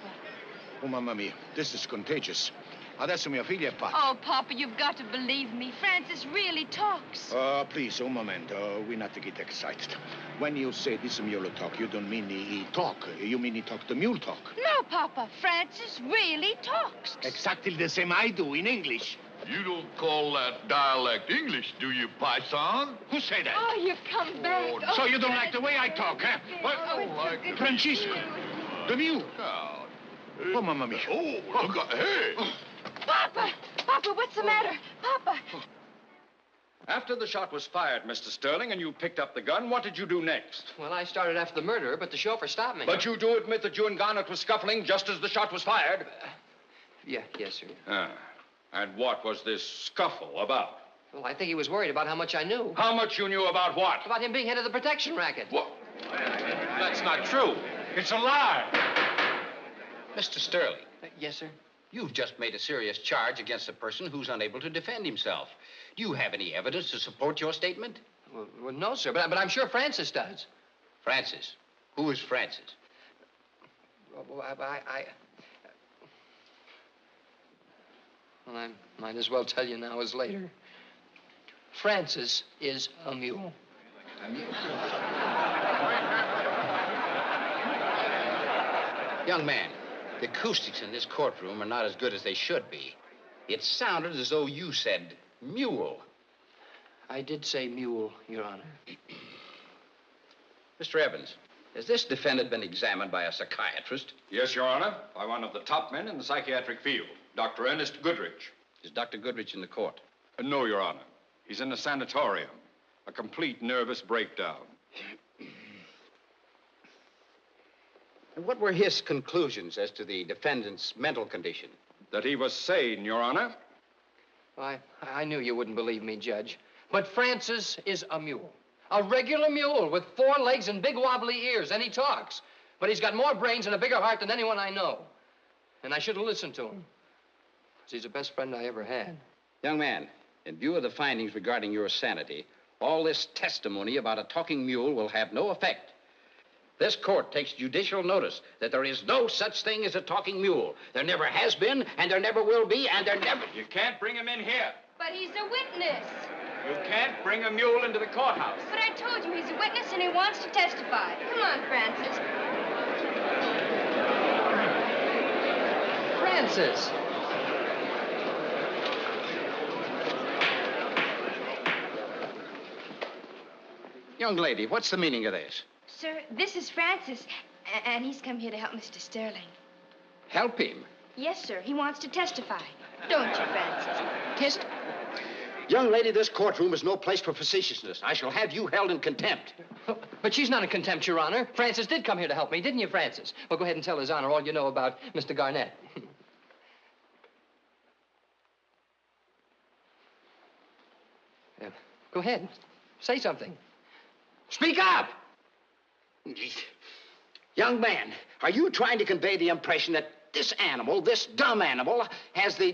Q: Oh, Mamma mia, this is contagious. Adesso mio figlio è pazzo.
S: Oh, Papa, you've got to believe me. Francis really talks.
Q: Oh, please, un momento. We not to get excited. When you say this mule talk, you don't mean he talk. You mean he talk the mule talk.
S: No, Papa, Francis really talks.
Q: Exactly the same I do in English.
A: You don't call that dialect English, do you, Paisan?
Q: Who say that?
S: Oh, you've come back. Oh,
Q: So you don't like the way I talk, huh? What? Francisco, the mule. Oh, mamma mia.
A: Oh, look at, hey.
S: Papa, what's the matter? Papa.
V: After the shot was fired, Mr. Sterling, and you picked up the gun, what did you do next?
B: Well, I started after the murderer, but the chauffeur stopped me.
V: But you do admit that you and Garnett were scuffling just as the shot was fired?
B: Yes, sir.
V: Ah. And what was this scuffle about?
B: Well, I think he was worried about how much I knew.
V: How much you knew about what?
B: About him being head of the protection racket.
V: What? That's not true. It's a lie.
H: Mr. Sterling.
B: Yes, sir?
H: You've just made a serious charge against a person who's unable to defend himself. Do you have any evidence to support your statement?
B: Well, no, sir, but I'm sure Francis does.
H: Francis? Who is Francis?
B: Well, I might as well tell you now as later. Francis is a mule.
H: A mule? Young man, the acoustics in this courtroom are not as good as they should be. It sounded as though you said mule.
B: I did say mule, Your Honor.
H: Mr. Evans, has this defendant been examined by a psychiatrist?
V: Yes, Your Honor, by one of the top men in the psychiatric field, Dr. Ernest Goodrich.
H: Is Dr. Goodrich in the court?
V: No, Your Honor. He's in a sanatorium. A complete nervous breakdown.
H: And what were his conclusions as to the defendant's mental condition?
V: That he was sane, Your Honor.
B: I knew you wouldn't believe me, Judge. But Francis is a mule. A regular mule with 4 legs and big wobbly ears, and he talks. But he's got more brains and a bigger heart than anyone I know. And I should have listened to him. 'Cause he's the best friend I ever had.
H: Young man, in view of the findings regarding your sanity, all this testimony about a talking mule will have no effect. This court takes judicial notice that there is no such thing as a talking mule. There never has been, and there never will be, and there never...
V: You can't bring him in here.
S: But he's a witness.
V: You can't bring a mule into the courthouse.
S: But I told you he's a witness and he wants to testify. Come on, Francis.
B: Francis!
H: Young lady, what's the meaning of this?
S: Sir, this is Francis, and he's come here to help Mr. Sterling.
H: Help him?
S: Yes, sir. He wants to testify. Don't you, Francis?
H: Young lady, this courtroom is no place for facetiousness. I shall have you held in contempt.
B: But she's not in contempt, Your Honor. Francis did come here to help me, didn't you, Francis? Well, go ahead and tell His Honor all you know about Mr. Garnett. Go ahead. Say something. Speak up!
H: Young man, are you trying to convey the impression that this animal, this dumb animal, has the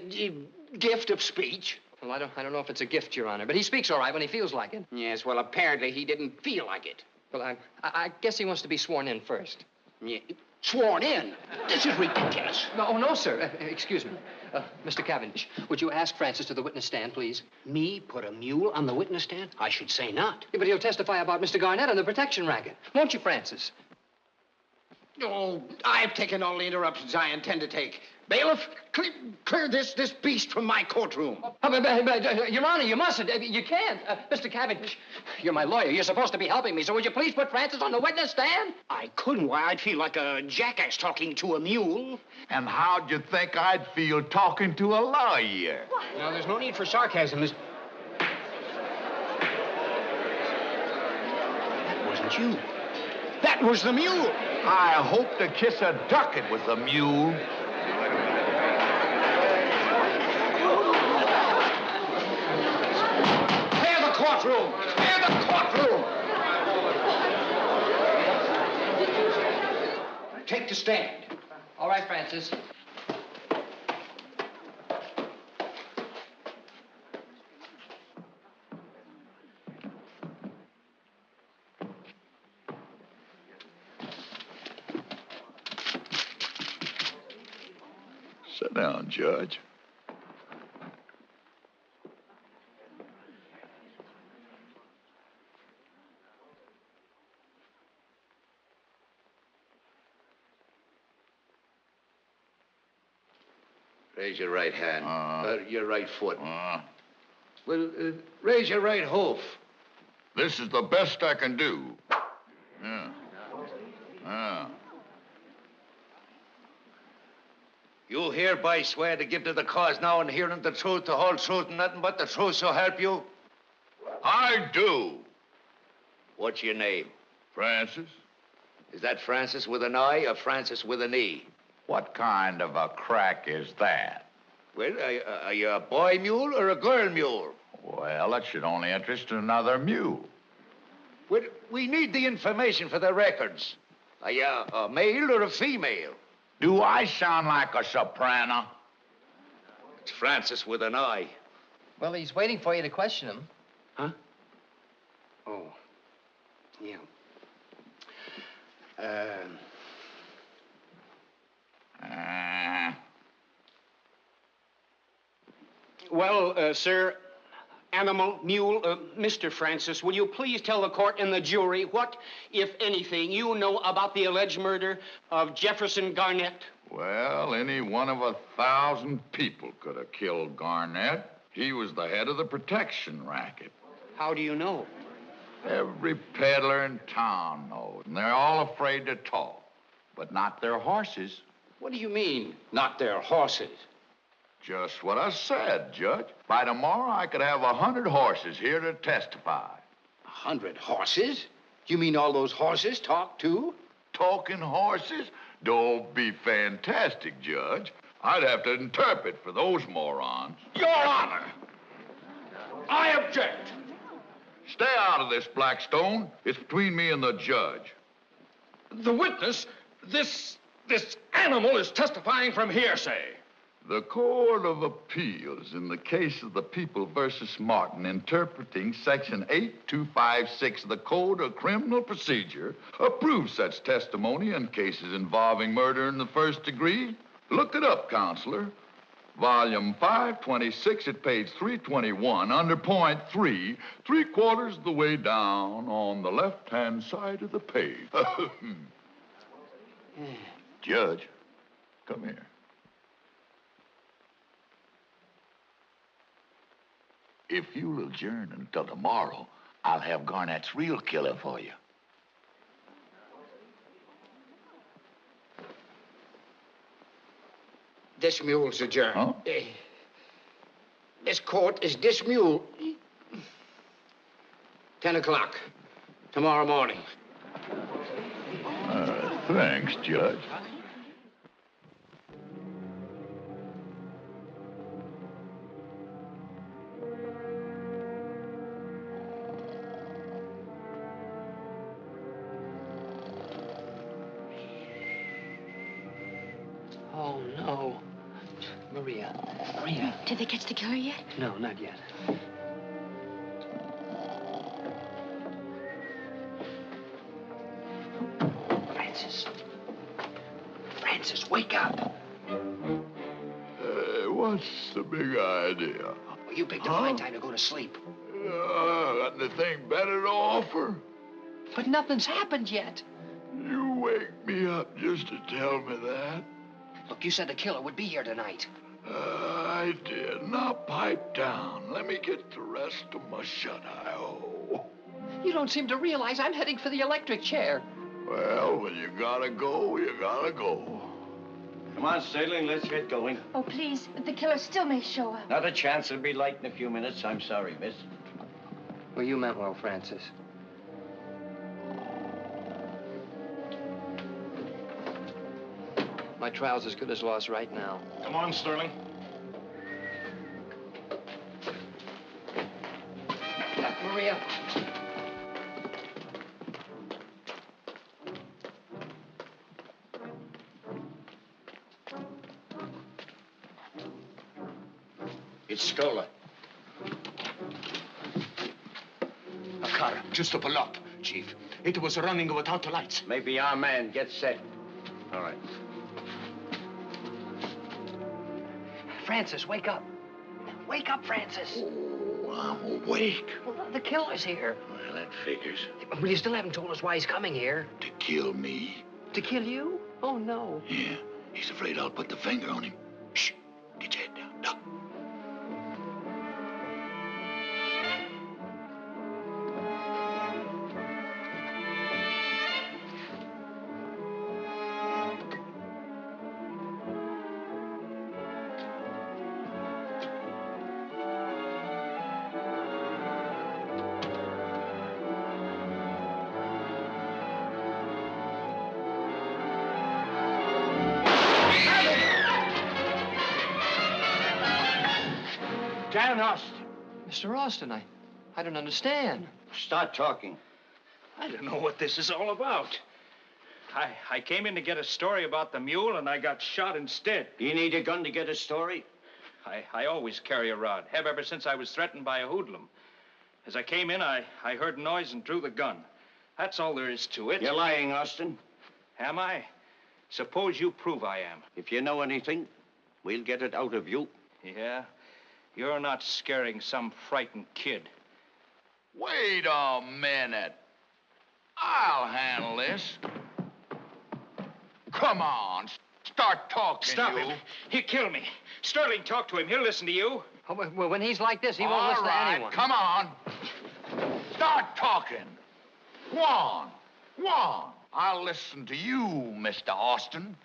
H: gift of speech?
B: Well, I don't know if it's a gift, Your Honor, but he speaks all right when he feels like it.
H: Yes, well, apparently he didn't feel like it.
B: Well, I guess he wants to be sworn in first.
H: Yeah. Sworn in? This is ridiculous.
B: No, sir. Excuse me. Mr. Cavendish, would you ask Francis to the witness stand, please?
H: Me put a mule on the witness stand? I should say not.
B: Yeah, but he'll testify about Mr. Garnett and the protection racket. Won't you, Francis?
H: Oh, I've taken all the interruptions I intend to take. Bailiff, clear this beast from my courtroom.
B: Your Honor, you mustn't. You can't. Mr. Cavendish, you're my lawyer. You're supposed to be helping me, so would you please put Francis on the witness stand?
H: I couldn't. Why, I'd feel like a jackass talking to a mule.
A: And how'd you think I'd feel talking to a lawyer?
H: No, there's no need for sarcasm. That wasn't you. That was the mule.
A: I hope to kiss a duck it was the mule.
H: Clear the courtroom! Clear the courtroom! Take the stand.
B: All right, Francis.
A: Sit down, Judge.
J: Raise your right hand. Your right foot. Well, raise your right hoof.
A: This is the best I can do. Yeah.
J: You hereby swear to give to the cause now and hearing the truth, the whole truth, and nothing but the truth, so help you?
A: I do.
J: What's your name?
A: Francis.
J: Is that Francis with an I or Francis with an E?
A: What kind of a crack is that?
J: Well, are you a boy mule or a girl mule?
A: Well, that should only interest another mule.
J: Well, we need the information for the records. Are you a male or a female?
A: Do I sound like a soprano?
J: It's Francis with an I.
B: Well, he's waiting for you to question him.
N: Huh? Oh. Yeah.
C: Well, sir, animal, mule, Mr. Francis, will you please tell the court and the jury what, if anything, you know about the alleged murder of Jefferson Garnett?
A: Well, any one of 1,000 people could have killed Garnett. He was the head of the protection racket.
C: How do you know?
A: Every peddler in town knows, and they're all afraid to talk, but not their horses.
C: What do you mean, not their horses?
A: Just what I said, Judge. By tomorrow, I could have 100 horses here to testify.
C: 100 horses? You mean all those horses talk, too?
A: Talking horses? Don't be fantastic, Judge. I'd have to interpret for those morons.
R: Your Honor! I object!
A: Stay out of this, Blackstone. It's between me and the judge.
R: The witness, this animal is testifying from hearsay.
A: The Court of Appeals in the case of the People versus Martin, interpreting Section 8256 of the Code of Criminal Procedure, approves such testimony in cases involving murder in the first degree. Look it up, Counselor. Volume 526 at page 321, under point 3, 3/4 of the way down on the left-hand side of the page. Judge, come here. If you'll adjourn until tomorrow, I'll have Garnett's real killer for you.
C: This mule's adjourned.
A: Huh?
C: This court is dismuled. 10 o'clock tomorrow morning.
A: Thanks, Judge.
B: Oh, no. Maria.
S: Did they catch the killer yet?
B: No, not yet.
C: Francis, wake up.
A: What's the big idea?
C: Well, you picked a fine time to go to sleep.
A: Got anything better to offer?
B: But nothing's happened yet.
A: You wake me up just to tell me that?
B: Look, you said the killer would be here tonight.
A: I did. Now pipe down. Let me get the rest of my shut-eye hole.
B: You don't seem to realize I'm heading for the electric chair.
A: Well, when you gotta go, you gotta go.
I: Come on, Sterling, let's get going.
S: Oh, please, but the killer still may show up.
I: Not a chance. It'll be light in a few minutes. I'm sorry, miss.
B: Well, you meant well, Francis. My trial's as good as lost right now.
L: Come on, Sterling.
B: Maria.
J: It's stolen.
N: A car just to pull up, Chief. It was running without the lights.
I: Maybe our man. Get set. All right.
B: Francis, wake up. Wake up, Francis.
A: Oh, I'm awake.
B: Well, the killer's here.
A: Well, that figures.
B: But you still haven't told us why he's coming here.
A: To kill me.
B: To kill you? Oh, no.
A: Yeah. He's afraid I'll put the finger on him. Shh.
Q: Get your head down. Now.
C: Dan Austin.
B: Mr. Austin, I don't understand.
I: Start talking.
L: I don't know what this is all about. I came in to get a story about the mule, and I got shot instead.
I: You need a gun to get a story?
L: I always carry a rod. Have ever since I was threatened by a hoodlum. As I came in, I heard noise and drew the gun. That's all there is to it.
I: You're lying, Austin.
L: Am I? Suppose you prove I am.
I: If you know anything, we'll get it out of you.
L: Yeah? You're not scaring some frightened kid.
A: Wait a minute. I'll handle this. Come on, start talking,
L: Stop
A: you.
L: him. He'll kill me. Sterling, talk to him. He'll listen to you.
B: Oh, well, when he's like this, he won't listen to anyone.
A: Come on. Start talking. Go on. Go on. I'll listen to you, Mr. Austin.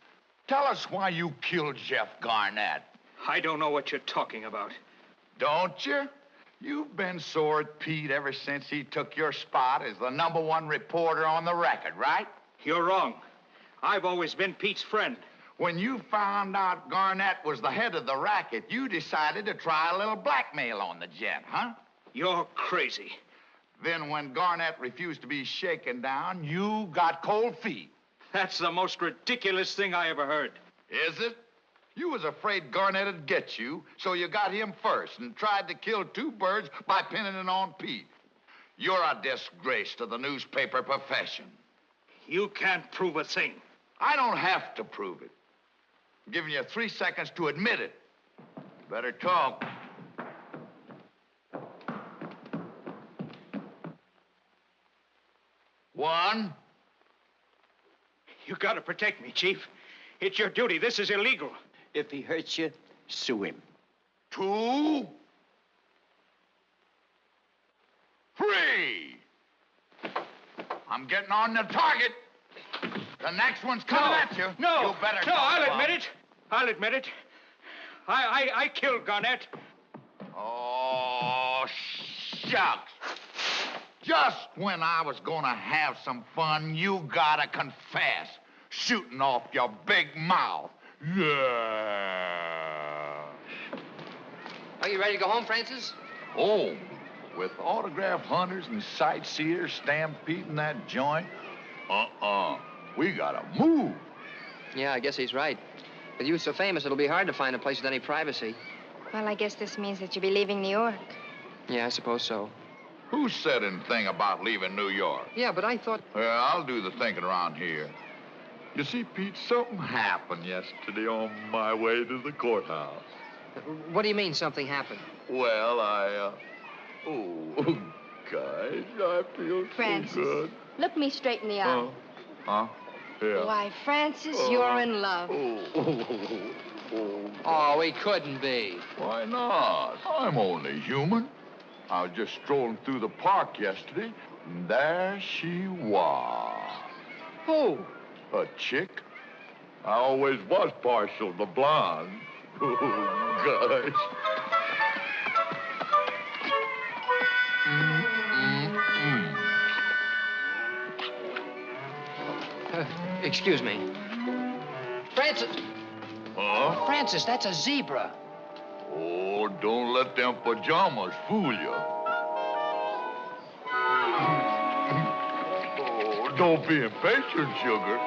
A: Tell us why you killed Jeff Garnett.
L: I don't know what you're talking about.
A: Don't you? You've been sore at Pete ever since he took your spot as the #1 reporter on the record, right?
L: You're wrong. I've always been Pete's friend.
A: When you found out Garnett was the head of the racket, you decided to try a little blackmail on the gent, huh?
L: You're crazy.
A: Then when Garnett refused to be shaken down, you got cold feet.
L: That's the most ridiculous thing I ever heard.
A: Is it? You was afraid Garnett'd get you, so you got him first and tried to kill 2 birds by pinning it on Pete. You're a disgrace to the newspaper profession.
L: You can't prove a thing.
A: I don't have to prove it. I'm giving you 3 seconds to admit it. Better talk. One.
L: You gotta protect me, Chief. It's your duty. This is illegal.
I: If he hurts you, sue him.
A: 2. 3. I'm getting on the target. The next one's coming at you.
L: No.
A: You better
L: No,
A: talk,
L: I'll
A: Bob.
L: admit it. I'll admit it. I killed Garnett.
A: Oh, shucks. Just when I was gonna have some fun, you gotta confess. Shooting off your big mouth. Yeah.
B: Are you ready to go home, Francis?
A: Oh, with autograph hunters and sightseers stampeding that joint? We gotta move.
B: Yeah, I guess he's right. With you so famous, it'll be hard to find a place with any privacy.
S: Well, I guess this means that you'll be leaving New York.
B: Yeah, I suppose so.
A: Who said anything about leaving New York?
B: Yeah, but I thought...
A: Well, I'll do the thinking around here. You see, Pete, something happened yesterday on my way to the courthouse.
B: What do you mean, something happened?
A: Well, oh, guys, I feel
S: Francis,
A: so good.
S: look me straight in the eye.
A: Yeah.
S: Why, Francis, you're in love.
B: Oh, he couldn't be.
A: Why not? I'm only human. I was just strolling through the park yesterday, and there she was.
B: Who?
A: A chick. I always was partial to blonde. Oh, gosh.
B: Excuse me. Francis!
A: Huh?
B: Francis, that's a zebra.
A: Oh, don't let them pajamas fool you. Oh, don't be impatient, sugar.